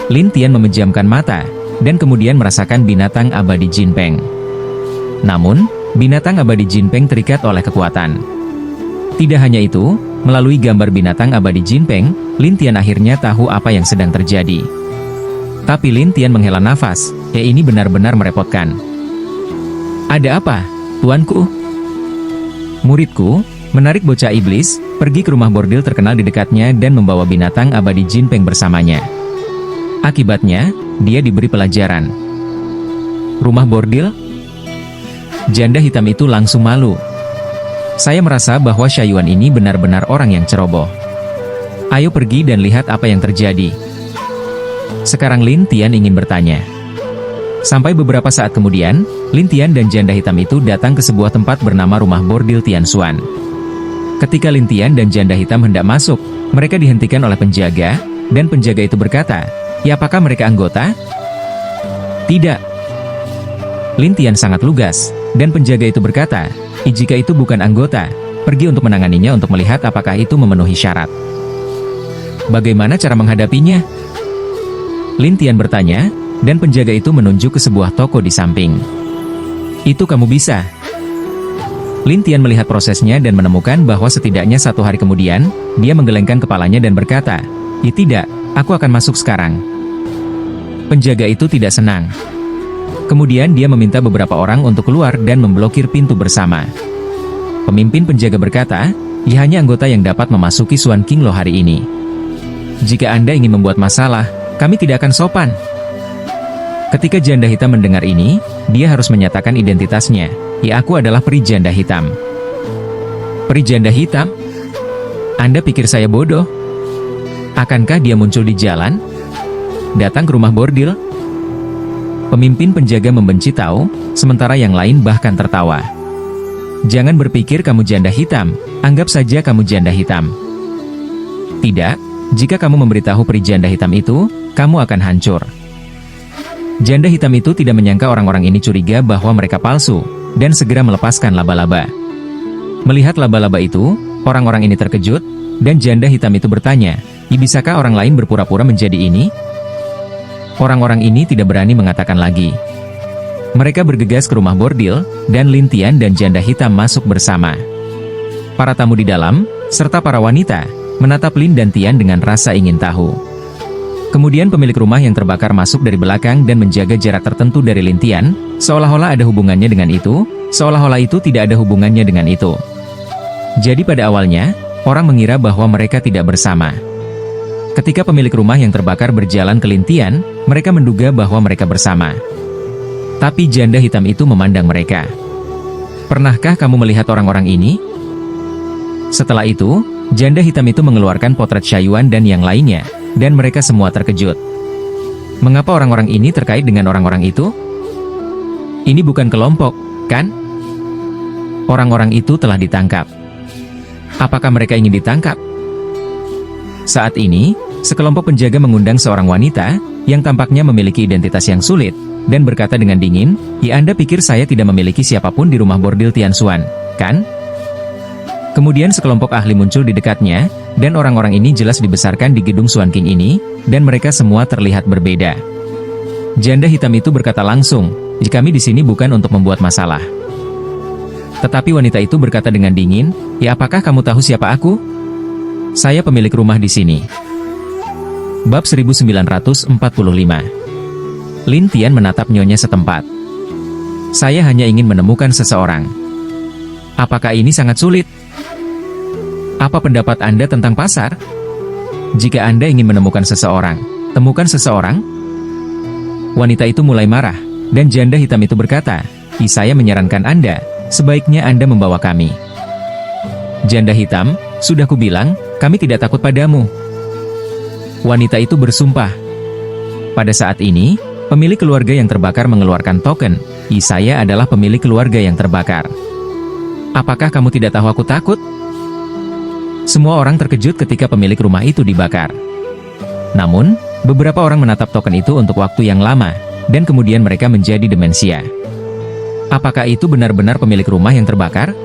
Lin Tian memejamkan mata, dan kemudian merasakan binatang abadi Jinpeng. Namun, binatang abadi Jinpeng terikat oleh kekuatan. Tidak hanya itu, melalui gambar binatang abadi Jinpeng, Lin Tian akhirnya tahu apa yang sedang terjadi. Tapi Lin Tian menghela nafas, ini benar-benar merepotkan. Ada apa, tuanku? Muridku, menarik bocah iblis, pergi ke rumah bordil terkenal di dekatnya dan membawa binatang abadi Jinpeng bersamanya. Akibatnya, dia diberi pelajaran. Rumah bordil? Janda hitam itu langsung malu. Saya merasa bahwa Shaiyuan ini benar-benar orang yang ceroboh. Ayo pergi dan lihat apa yang terjadi. Sekarang Lin Tian ingin bertanya. Sampai beberapa saat kemudian, Lin Tian dan janda hitam itu datang ke sebuah tempat bernama Rumah Bordil Tian Xuan. Ketika Lin Tian dan janda hitam hendak masuk, mereka dihentikan oleh penjaga, dan penjaga itu berkata, "Ya, apakah mereka anggota?" "Tidak." Lin Tian sangat lugas, dan penjaga itu berkata, "Jika itu bukan anggota, pergi untuk menanganinya untuk melihat apakah itu memenuhi syarat." "Bagaimana cara menghadapinya?" Lin Tian bertanya, dan penjaga itu menunjuk ke sebuah toko di samping. "Itu kamu bisa." Lin Tian melihat prosesnya dan menemukan bahwa setidaknya 1 hari kemudian, dia menggelengkan kepalanya dan berkata, tidak, aku akan masuk sekarang." Penjaga itu tidak senang. Kemudian dia meminta beberapa orang untuk keluar dan memblokir pintu bersama. Pemimpin penjaga berkata, hanya anggota yang dapat memasuki Xuan King Lo hari ini. Jika Anda ingin membuat masalah, kami tidak akan sopan. Ketika janda hitam mendengar ini, dia harus menyatakan identitasnya. Aku adalah peri janda hitam." "Peri janda hitam? Anda pikir saya bodoh? Akankah dia muncul di jalan? Datang ke rumah bordil?" Pemimpin penjaga membenci tahu, sementara yang lain bahkan tertawa. "Jangan berpikir kamu janda hitam, anggap saja kamu janda hitam." "Tidak, jika kamu memberitahu peri janda hitam itu, kamu akan hancur." Janda hitam itu tidak menyangka orang-orang ini curiga bahwa mereka palsu, dan segera melepaskan laba-laba. Melihat laba-laba itu, orang-orang ini terkejut, dan janda hitam itu bertanya, "Bisakah orang lain berpura-pura menjadi ini?" Orang-orang ini tidak berani mengatakan lagi. Mereka bergegas ke rumah bordil, dan Lin Tian dan janda hitam masuk bersama. Para tamu di dalam, serta para wanita, menatap Lin dan Tian dengan rasa ingin tahu. Kemudian pemilik rumah yang terbakar masuk dari belakang dan menjaga jarak tertentu dari Lin Tian, seolah-olah ada hubungannya dengan itu, seolah-olah itu tidak ada hubungannya dengan itu. Jadi pada awalnya, orang mengira bahwa mereka tidak bersama. Ketika pemilik rumah yang terbakar berjalan ke Lin Tian, mereka menduga bahwa mereka bersama. Tapi janda hitam itu memandang mereka. "Pernahkah kamu melihat orang-orang ini?" Setelah itu, janda hitam itu mengeluarkan potret Shaiyuan dan yang lainnya, dan mereka semua terkejut. Mengapa orang-orang ini terkait dengan orang-orang itu? Ini bukan kelompok, kan? Orang-orang itu telah ditangkap. Apakah mereka ingin ditangkap? Saat ini, sekelompok penjaga mengundang seorang wanita, yang tampaknya memiliki identitas yang sulit, dan berkata dengan dingin, Anda pikir saya tidak memiliki siapapun di rumah bordil Tian Xuan, kan?" Kemudian sekelompok ahli muncul di dekatnya, dan orang-orang ini jelas dibesarkan di gedung Xuan King ini, dan mereka semua terlihat berbeda. Janda hitam itu berkata langsung, kami di sini bukan untuk membuat masalah." Tetapi wanita itu berkata dengan dingin, apakah kamu tahu siapa aku? Saya pemilik rumah di sini. Bab 1945. Lin Tian menatap nyonya setempat. "Saya hanya ingin menemukan seseorang." "Apakah ini sangat sulit? Apa pendapat Anda tentang pasar? Jika Anda ingin menemukan seseorang, temukan seseorang." Wanita itu mulai marah, dan janda hitam itu berkata, saya menyarankan Anda, sebaiknya Anda membawa kami." Janda hitam, "Sudah kubilang, kami tidak takut padamu." Wanita itu bersumpah. Pada saat ini, pemilik keluarga yang terbakar mengeluarkan token, saya adalah pemilik keluarga yang terbakar. Apakah kamu tidak tahu aku takut?" Semua orang terkejut ketika pemilik rumah itu dibakar. Namun, beberapa orang menatap token itu untuk waktu yang lama, dan kemudian mereka menjadi demensia. Apakah itu benar-benar pemilik rumah yang terbakar?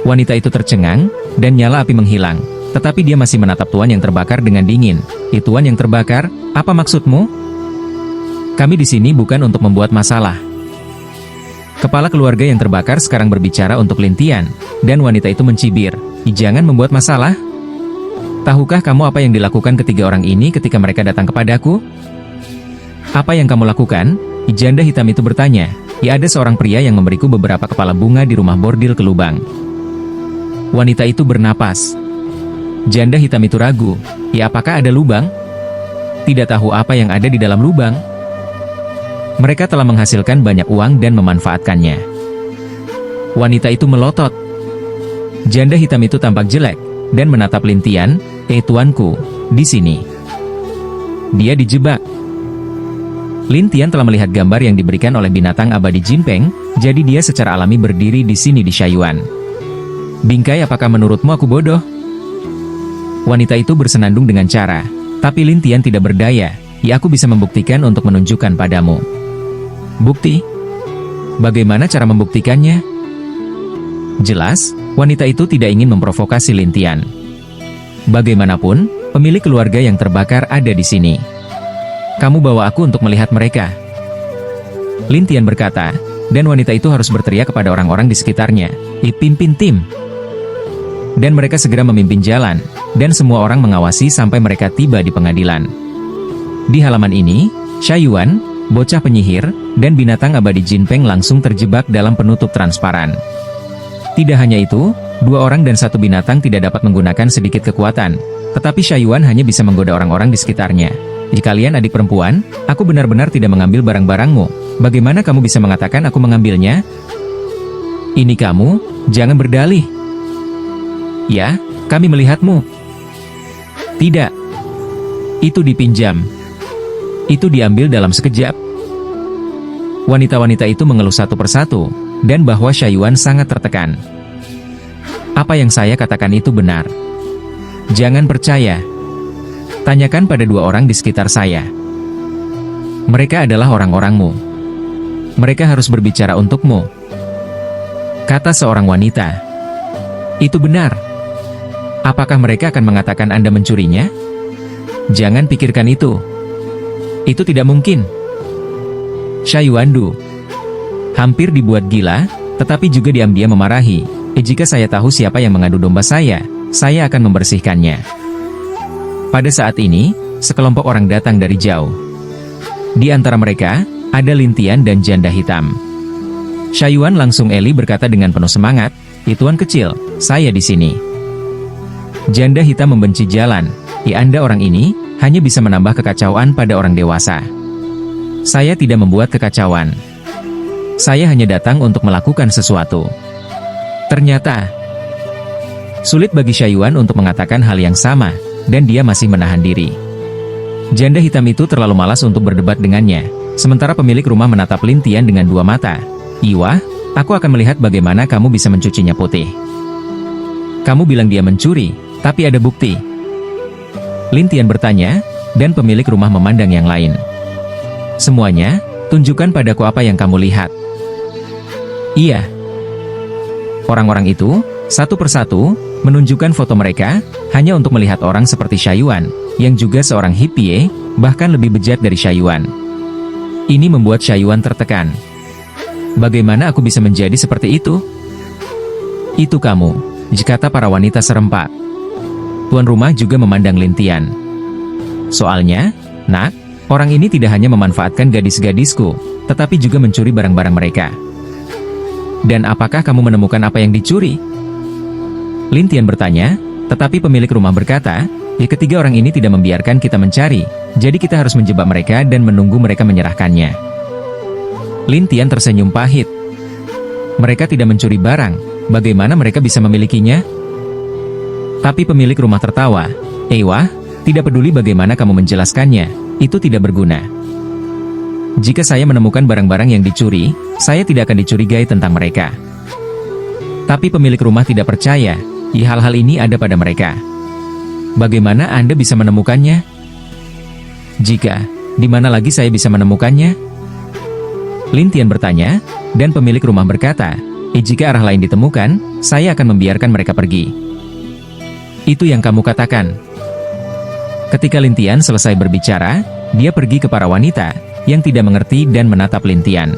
Wanita itu tercengang, dan nyala api menghilang, tetapi dia masih menatap tuan yang terbakar dengan dingin. Tuan yang terbakar, apa maksudmu?" "Kami di sini bukan untuk membuat masalah." Kepala keluarga yang terbakar sekarang berbicara untuk Lin Tian, dan wanita itu mencibir, Jangan membuat masalah. Tahukah kamu apa yang dilakukan ketiga orang ini ketika mereka datang kepadaku? Apa yang kamu lakukan? Janda hitam itu bertanya. Ya, ada seorang pria yang memberiku beberapa kepala bunga di rumah bordil ke lubang. Wanita itu bernapas. Janda hitam itu ragu. Ya, apakah ada lubang? Tidak tahu apa yang ada di dalam lubang. Mereka telah menghasilkan banyak uang dan memanfaatkannya. Wanita itu melotot. Janda hitam itu tampak jelek dan menatap Lin Tian. Tuanku, di sini. Dia dijebak. Lin Tian telah melihat gambar yang diberikan oleh binatang abadi Jinpeng, jadi dia secara alami berdiri di sini di Shaiyuan. Bingkai, apakah menurutmu aku bodoh? Wanita itu bersenandung dengan cara, tapi Lin Tian tidak berdaya. Ya, aku bisa membuktikan untuk menunjukkan padamu. Bukti? Bagaimana cara membuktikannya? Jelas, wanita itu tidak ingin memprovokasi Lin Tian. Bagaimanapun, pemilik keluarga yang terbakar ada di sini. Kamu bawa aku untuk melihat mereka. Lin Tian berkata, dan wanita itu harus berteriak kepada orang-orang di sekitarnya, pimpin tim. Dan mereka segera memimpin jalan, dan semua orang mengawasi sampai mereka tiba di pengadilan. Di halaman ini, Shaiyuan, bocah penyihir, dan binatang abadi Jinpeng langsung terjebak dalam penutup transparan. Tidak hanya itu, 2 orang dan 1 binatang tidak dapat menggunakan sedikit kekuatan, tetapi Shaiyuan hanya bisa menggoda orang-orang di sekitarnya. Jika kalian adik perempuan, aku benar-benar tidak mengambil barang-barangmu. Bagaimana kamu bisa mengatakan aku mengambilnya? Ini kamu, jangan berdalih. Ya, kami melihatmu. Tidak. Itu dipinjam. Itu diambil dalam sekejap. Wanita-wanita itu mengeluh satu persatu, dan bahwa Shaiyuan sangat tertekan. Apa yang saya katakan itu benar. Jangan percaya. Tanyakan pada 2 orang di sekitar saya. Mereka adalah orang-orangmu. Mereka harus berbicara untukmu. Kata seorang wanita. Itu benar. Apakah mereka akan mengatakan Anda mencurinya? Jangan pikirkan itu. Itu tidak mungkin. Shaiyuan Du hampir dibuat gila, tetapi juga diam-diam memarahi. Jika saya tahu siapa yang mengadu domba saya akan membersihkannya. Pada saat ini, sekelompok orang datang dari jauh. Di antara mereka, ada Lin Tian dan Janda Hitam. Shaiyuan langsung berkata dengan penuh semangat, Tuan kecil, saya di sini. Janda Hitam membenci jalan. Anda orang ini, hanya bisa menambah kekacauan pada orang dewasa. Saya tidak membuat kekacauan. Saya hanya datang untuk melakukan sesuatu. Ternyata, sulit bagi Shaiyuan untuk mengatakan hal yang sama, dan dia masih menahan diri. Janda hitam itu terlalu malas untuk berdebat dengannya, sementara pemilik rumah menatap Lin Tian dengan 2 mata. Iwah, aku akan melihat bagaimana kamu bisa mencucinya putih. Kamu bilang dia mencuri, tapi ada bukti. Lin Tian bertanya, dan pemilik rumah memandang yang lain. Semuanya, tunjukkan padaku apa yang kamu lihat. Iya. Orang-orang itu, satu persatu, menunjukkan foto mereka, hanya untuk melihat orang seperti Shaiyuan, yang juga seorang hippie, bahkan lebih bejat dari Shaiyuan. Ini membuat Shaiyuan tertekan. Bagaimana aku bisa menjadi seperti itu? Itu kamu, kata para wanita serempak. Tuan rumah juga memandang Lin Tian. Soalnya, nak, orang ini tidak hanya memanfaatkan gadis-gadisku, tetapi juga mencuri barang-barang mereka. Dan apakah kamu menemukan apa yang dicuri? Lin Tian bertanya, tetapi pemilik rumah berkata, ketiga orang ini tidak membiarkan kita mencari, jadi kita harus menjebak mereka dan menunggu mereka menyerahkannya. Lin Tian tersenyum pahit. Mereka tidak mencuri barang, bagaimana mereka bisa memilikinya? Tapi pemilik rumah tertawa. Wah, tidak peduli bagaimana kamu menjelaskannya, itu tidak berguna. Jika saya menemukan barang-barang yang dicuri, saya tidak akan dicurigai tentang mereka. Tapi pemilik rumah tidak percaya, hal-hal ini ada pada mereka. Bagaimana Anda bisa menemukannya? Jika, di mana lagi saya bisa menemukannya? Lin Tian bertanya, dan pemilik rumah berkata, jika arah lain ditemukan, saya akan membiarkan mereka pergi. Itu yang kamu katakan. Ketika Lin Tian selesai berbicara, dia pergi ke para wanita, yang tidak mengerti dan menatap Lin Tian.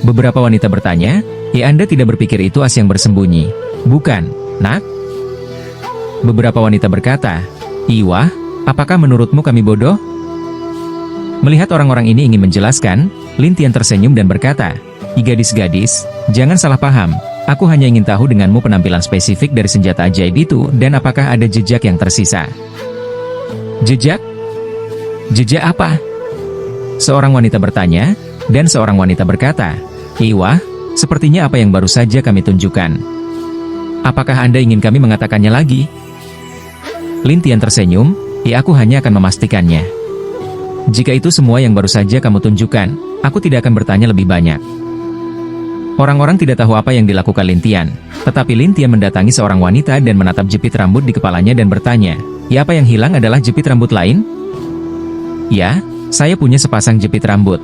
Beberapa wanita bertanya, Anda tidak berpikir itu as yang bersembunyi? Bukan, nak? Beberapa wanita berkata, "Iwah, apakah menurutmu kami bodoh?" Melihat orang-orang ini ingin menjelaskan, Lin Tian tersenyum dan berkata, "Gadis-gadis, jangan salah paham. Aku hanya ingin tahu denganmu penampilan spesifik dari senjata ajaib itu dan apakah ada jejak yang tersisa." "Jejak? Jejak apa?" seorang wanita bertanya, dan seorang wanita berkata, "Iwah, sepertinya apa yang baru saja kami tunjukkan. Apakah Anda ingin kami mengatakannya lagi?" Lin Tian tersenyum, "Aku hanya akan memastikannya. Jika itu semua yang baru saja kamu tunjukkan, aku tidak akan bertanya lebih banyak." Orang-orang tidak tahu apa yang dilakukan Lin Tian, tetapi Lin Tian mendatangi seorang wanita dan menatap jepit rambut di kepalanya dan bertanya, "Ya, apa yang hilang adalah jepit rambut lain?" "Ya, saya punya sepasang jepit rambut."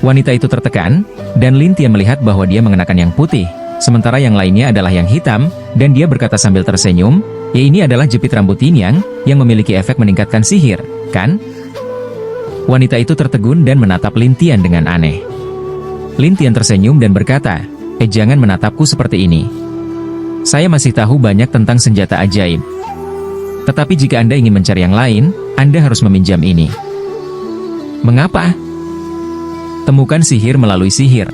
Wanita itu tertekan, dan Lin Tian melihat bahwa dia mengenakan yang putih, sementara yang lainnya adalah yang hitam, dan dia berkata sambil tersenyum, "Ya, ini adalah jepit rambut Yin yang memiliki efek meningkatkan sihir, kan?" Wanita itu tertegun dan menatap Lin Tian dengan aneh. Lin Tian tersenyum dan berkata, Jangan menatapku seperti ini. Saya masih tahu banyak tentang senjata ajaib. Tetapi jika Anda ingin mencari yang lain, Anda harus meminjam ini." "Mengapa?" "Temukan sihir melalui sihir."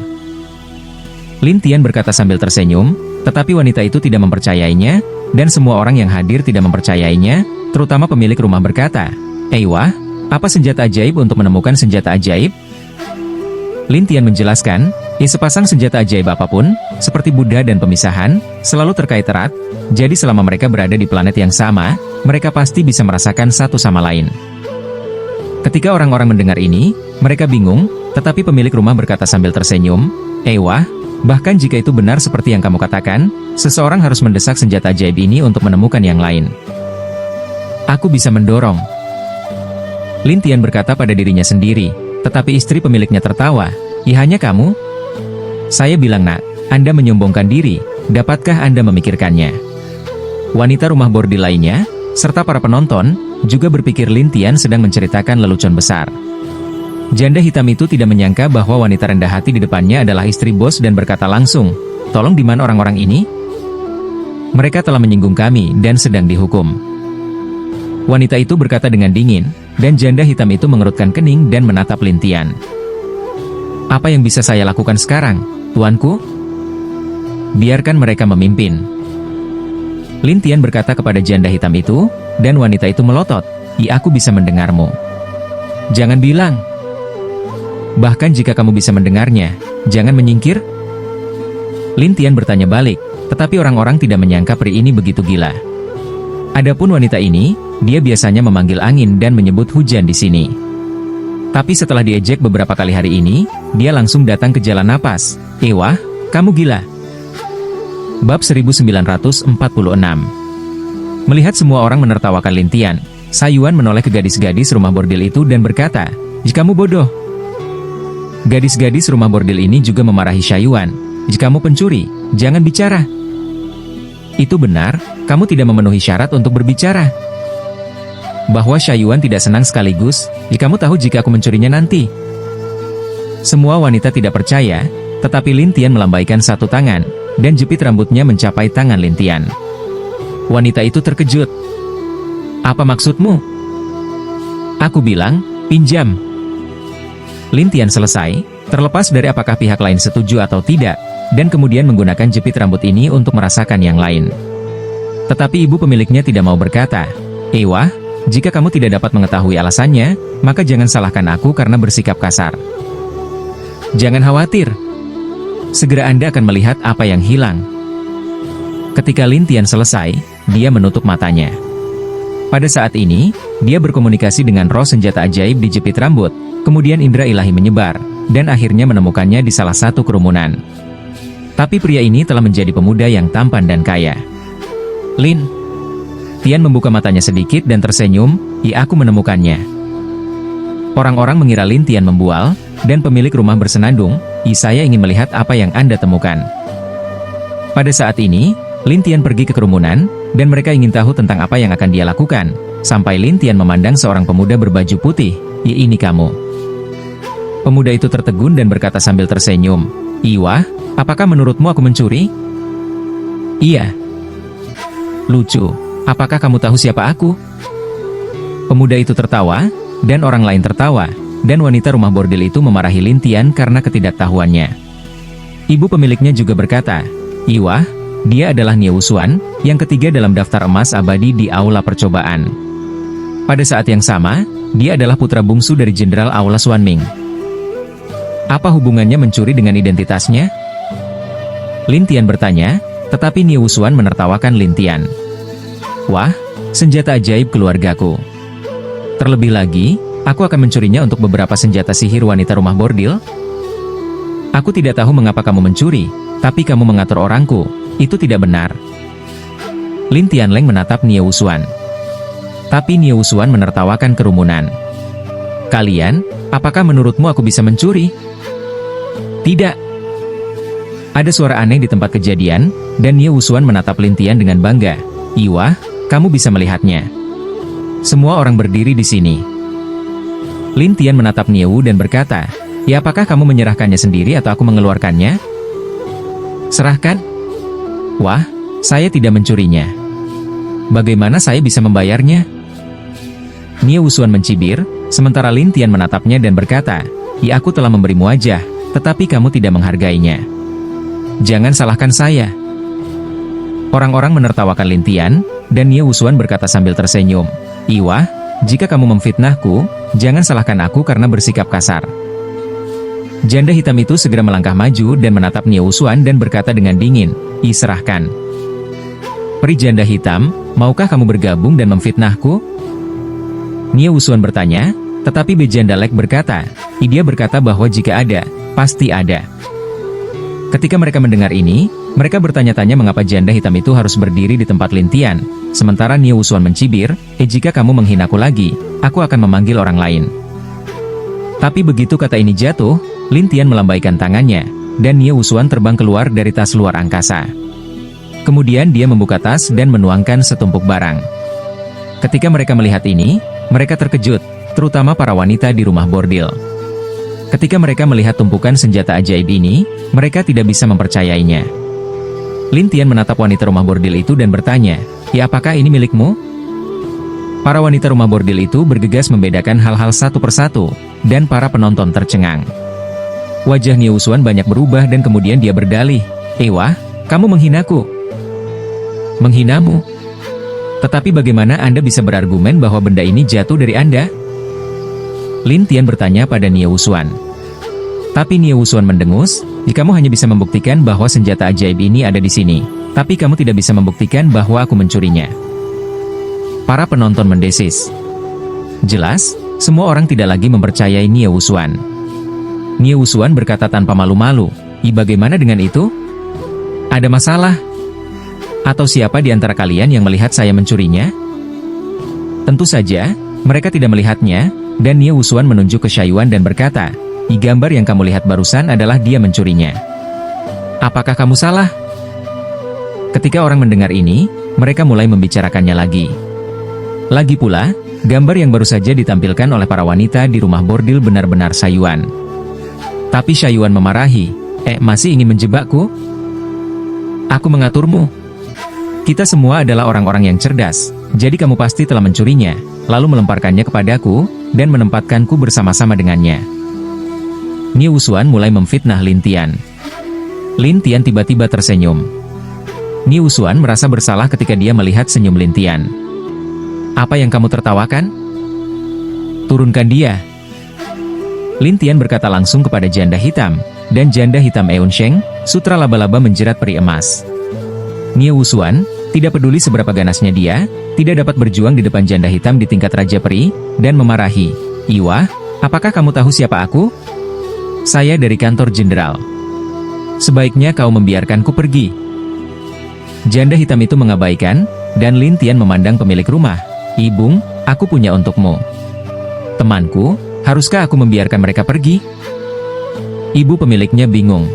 Lin Tian berkata sambil tersenyum, tetapi wanita itu tidak mempercayainya, dan semua orang yang hadir tidak mempercayainya, terutama pemilik rumah berkata, "Wah, apa senjata ajaib untuk menemukan senjata ajaib?" Lin Tian menjelaskan, sepasang senjata ajaib apapun, seperti Buddha dan pemisahan, selalu terkait erat, jadi selama mereka berada di planet yang sama, mereka pasti bisa merasakan satu sama lain. Ketika orang-orang mendengar ini, mereka bingung, tetapi pemilik rumah berkata sambil tersenyum, "Wah, bahkan jika itu benar seperti yang kamu katakan, seseorang harus mendesak senjata ajaib ini untuk menemukan yang lain. Aku bisa mendorong." Lin Tian berkata pada dirinya sendiri, tetapi istri pemiliknya tertawa, hanya kamu?" "Saya bilang, Nak, Anda menyombongkan diri, dapatkah Anda memikirkannya?" Wanita rumah bordil lainnya, serta para penonton, juga berpikir Lin Tian sedang menceritakan lelucon besar. Janda hitam itu tidak menyangka bahwa wanita rendah hati di depannya adalah istri bos dan berkata langsung, "Tolong, di mana orang-orang ini? Mereka telah menyinggung kami dan sedang dihukum." Wanita itu berkata dengan dingin, dan janda hitam itu mengerutkan kening dan menatap Lin Tian. "Apa yang bisa saya lakukan sekarang, tuanku?" "Biarkan mereka memimpin." Lin Tian berkata kepada janda hitam itu, dan wanita itu melotot, Aku bisa mendengarmu." "Jangan bilang. Bahkan jika kamu bisa mendengarnya, jangan menyingkir." Lin Tian bertanya balik, tetapi orang-orang tidak menyangka pria ini begitu gila. Adapun wanita ini, dia biasanya memanggil angin dan menyebut hujan di sini. Tapi setelah diejek beberapa kali hari ini, dia langsung datang ke jalan napas. "Wah, kamu gila." Bab 1946. Melihat semua orang menertawakan Lin Tian, Sayuan menoleh ke gadis-gadis rumah bordil itu dan berkata, "Kamu bodoh." Gadis-gadis rumah bordil ini juga memarahi Sayuan, "Kamu pencuri, jangan bicara." "Itu benar, kamu tidak memenuhi syarat untuk berbicara." Bahwa Sayuan tidak senang sekaligus, "Kamu tahu jika aku mencurinya nanti." Semua wanita tidak percaya, tetapi Lin Tian melambaikan satu tangan, dan jepit rambutnya mencapai tangan Lin Tian. Wanita itu terkejut. "Apa maksudmu?" "Aku bilang, pinjam." Lin Tian selesai, terlepas dari apakah pihak lain setuju atau tidak, dan kemudian menggunakan jepit rambut ini untuk merasakan yang lain. Tetapi ibu pemiliknya tidak mau berkata, "Wah, jika kamu tidak dapat mengetahui alasannya, maka jangan salahkan aku karena bersikap kasar." "Jangan khawatir. Segera Anda akan melihat apa yang hilang." Ketika Lin Tian selesai, dia menutup matanya. Pada saat ini, dia berkomunikasi dengan roh senjata ajaib di jepit rambut, kemudian indera ilahi menyebar, dan akhirnya menemukannya di salah satu kerumunan. Tapi pria ini telah menjadi pemuda yang tampan dan kaya. "Lin." Tian membuka matanya sedikit dan tersenyum, Aku menemukannya." Orang-orang mengira Lin Tian membual, dan pemilik rumah bersenandung, Saya ingin melihat apa yang Anda temukan." Pada saat ini, Lin Tian pergi ke kerumunan, dan mereka ingin tahu tentang apa yang akan dia lakukan, sampai Lin Tian memandang seorang pemuda berbaju putih, Ini kamu." Pemuda itu tertegun dan berkata sambil tersenyum, "Wah, apakah menurutmu aku mencuri?" "Iya." Lucu, apakah kamu tahu siapa aku? Pemuda itu tertawa, dan orang lain tertawa, dan wanita rumah bordil itu memarahi Lin Tian karena ketidaktahuannya. Ibu pemiliknya juga berkata, "Iwah, dia adalah Nie Wusuan, yang ketiga dalam daftar emas abadi di Aula Percobaan." Pada saat yang sama, dia adalah putra bungsu dari Jenderal Aula Xuanming. Apa hubungannya mencuri dengan identitasnya? Lin Tian bertanya, tetapi Nie Wusuan menertawakan Lin Tian. "Wah, senjata ajaib keluargaku. Terlebih lagi, aku akan mencurinya untuk beberapa senjata sihir wanita rumah bordil. Aku tidak tahu mengapa kamu mencuri, tapi kamu mengatur orangku, itu tidak benar." Lin Tianleng menatap Nie Wusuan. Tapi Nie Wusuan menertawakan kerumunan. "Kalian, apakah menurutmu aku bisa mencuri?" "Tidak." Ada suara aneh di tempat kejadian, dan Nie Wusuan menatap Lin Tian dengan bangga. "Iwah, kamu bisa melihatnya." Semua orang berdiri di sini. Lin Tian menatap Nie Wu dan berkata, "Ya, apakah kamu menyerahkannya sendiri atau aku mengeluarkannya?" "Serahkan." "Wah, saya tidak mencurinya. Bagaimana saya bisa membayarnya?" Nie Wusuan mencibir, sementara Lin Tian menatapnya dan berkata, "Ya, aku telah memberimu wajah, tetapi kamu tidak menghargainya. Jangan salahkan saya." Orang-orang menertawakan Lin Tian, dan Nie Wusuan berkata sambil tersenyum, "Iwah, jika kamu memfitnahku, jangan salahkan aku karena bersikap kasar." Janda hitam itu segera melangkah maju dan menatap Nie Wusuan dan berkata dengan dingin, "Serahkan." "Peri janda hitam, maukah kamu bergabung dan memfitnahku?" Nie Wusuan bertanya, tetapi Bejanda Lek berkata, "Dia berkata bahwa jika ada, pasti ada." Ketika mereka mendengar ini, mereka bertanya-tanya mengapa janda hitam itu harus berdiri di tempat Lin Tian, sementara Nie Wusuan mencibir, "Jika kamu menghinaku lagi, aku akan memanggil orang lain." Tapi begitu kata ini jatuh, Lin Tian melambaikan tangannya, dan Nie Wusuan terbang keluar dari tas luar angkasa. Kemudian dia membuka tas dan menuangkan setumpuk barang. Ketika mereka melihat ini, mereka terkejut, terutama para wanita di rumah bordil. Ketika mereka melihat tumpukan senjata ajaib ini, mereka tidak bisa mempercayainya. Lin Tian menatap wanita rumah bordil itu dan bertanya, "Ya, apakah ini milikmu?" Para wanita rumah bordil itu bergegas membedakan hal-hal satu persatu, dan para penonton tercengang. Wajah Nie Wusuan banyak berubah dan kemudian dia berdalih, "Wah, kamu menghinaku." "Menghinamu? Tetapi bagaimana Anda bisa berargumen bahwa benda ini jatuh dari Anda?" Lin Tian bertanya pada Nie Wusuan. Tapi Nie Wusuan mendengus, "Kamu hanya bisa membuktikan bahwa senjata ajaib ini ada di sini, tapi kamu tidak bisa membuktikan bahwa aku mencurinya." Para penonton mendesis. Jelas, semua orang tidak lagi mempercayai Nie Wusuan. Nie Wusuan berkata tanpa malu-malu, "Bagaimana dengan itu? Ada masalah? Atau siapa di antara kalian yang melihat saya mencurinya?" Tentu saja, mereka tidak melihatnya, dan Nie Wusuan menunjuk ke Shaiyuan dan berkata, "Gambar yang kamu lihat barusan adalah dia mencurinya. Apakah kamu salah?" Ketika orang mendengar ini, mereka mulai membicarakannya lagi. Lagi pula, gambar yang baru saja ditampilkan oleh para wanita di rumah bordil benar-benar Shaiyuan. Tapi Shaiyuan memarahi, "Masih ingin menjebakku? Aku mengaturmu. Kita semua adalah orang-orang yang cerdas, jadi kamu pasti telah mencurinya, lalu melemparkannya kepadaku, dan menempatkanku bersama-sama dengannya." Nie Wusuan mulai memfitnah Lin Tian. Lin Tian tiba-tiba tersenyum. Nie Wusuan merasa bersalah ketika dia melihat senyum Lin Tian. "Apa yang kamu tertawakan? Turunkan dia." Lin Tian berkata langsung kepada janda hitam, dan janda hitam Eun Sheng, sutra laba-laba menjerat peri emas. Nie Wusuan, tidak peduli seberapa ganasnya dia, tidak dapat berjuang di depan janda hitam di tingkat Raja Peri, dan memarahi, "Iwah, apakah kamu tahu siapa aku? Saya dari kantor jenderal. Sebaiknya kau membiarkanku pergi." Janda hitam itu mengabaikan, dan Lin Tian memandang pemilik rumah. "Ibung, aku punya untukmu." "Temanku, haruskah aku membiarkan mereka pergi?" Ibu pemiliknya bingung.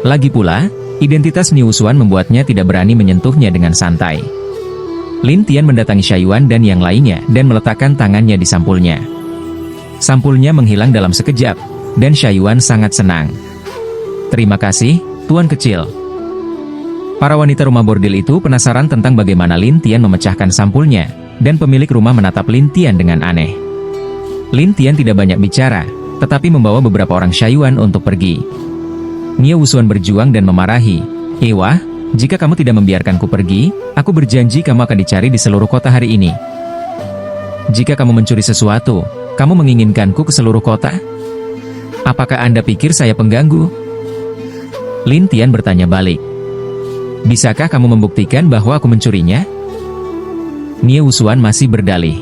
Lagi pula, identitas Nie Wusuan membuatnya tidak berani menyentuhnya dengan santai. Lin Tian mendatangi Shaiyuan dan yang lainnya dan meletakkan tangannya di sampulnya. Sampulnya menghilang dalam sekejap, dan Shaiyuan sangat senang. "Terima kasih, Tuan Kecil." Para wanita rumah bordil itu penasaran tentang bagaimana Lin Tian memecahkan sampulnya, dan pemilik rumah menatap Lin Tian dengan aneh. Lin Tian tidak banyak bicara, tetapi membawa beberapa orang Shaiyuan untuk pergi. Niu Wusuan berjuang dan memarahi, "Ewa, jika kamu tidak membiarkanku pergi, aku berjanji kamu akan dicari di seluruh kota hari ini. Jika kamu mencuri sesuatu, kamu menginginkanku ke seluruh kota? Apakah Anda pikir saya pengganggu?" Lin Tian bertanya balik. "Bisakah kamu membuktikan bahwa aku mencurinya?" Niu Wusuan masih berdalih.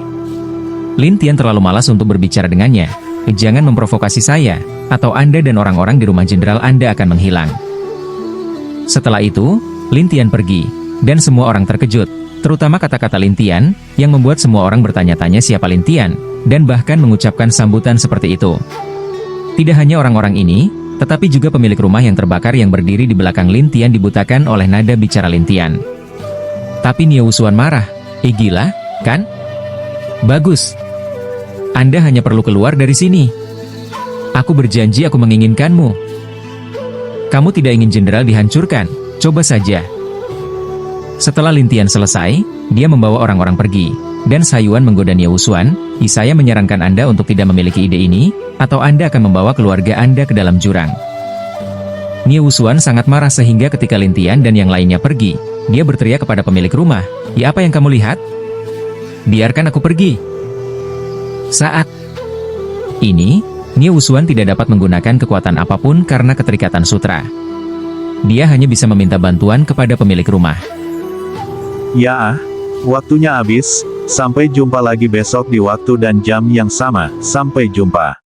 Lin Tian terlalu malas untuk berbicara dengannya. "Jangan memprovokasi saya, atau Anda dan orang-orang di rumah jenderal Anda akan menghilang." Setelah itu, Lin Tian pergi, dan semua orang terkejut, terutama kata-kata Lin Tian, yang membuat semua orang bertanya-tanya siapa Lin Tian, dan bahkan mengucapkan sambutan seperti itu. Tidak hanya orang-orang ini, tetapi juga pemilik rumah yang terbakar yang berdiri di belakang Lin Tian dibutakan oleh nada bicara Lin Tian. Tapi Niu Wusuan marah. Gila, kan? Bagus. Anda hanya perlu keluar dari sini. Aku berjanji aku menginginkanmu. Kamu tidak ingin jenderal dihancurkan, coba saja." Setelah Lin Tian selesai, dia membawa orang-orang pergi, dan Shaiyuan menggoda Niu Wusuan, "Saya menyarankan Anda untuk tidak memiliki ide ini, atau Anda akan membawa keluarga Anda ke dalam jurang." Niu Wusuan sangat marah sehingga ketika Lin Tian dan yang lainnya pergi, dia berteriak kepada pemilik rumah, "Ya, apa yang kamu lihat? Biarkan aku pergi." Saat ini, Niu Wusuan tidak dapat menggunakan kekuatan apapun karena keterikatan sutra. Dia hanya bisa meminta bantuan kepada pemilik rumah. Ya, waktunya habis. Sampai jumpa lagi besok di waktu dan jam yang sama. Sampai jumpa.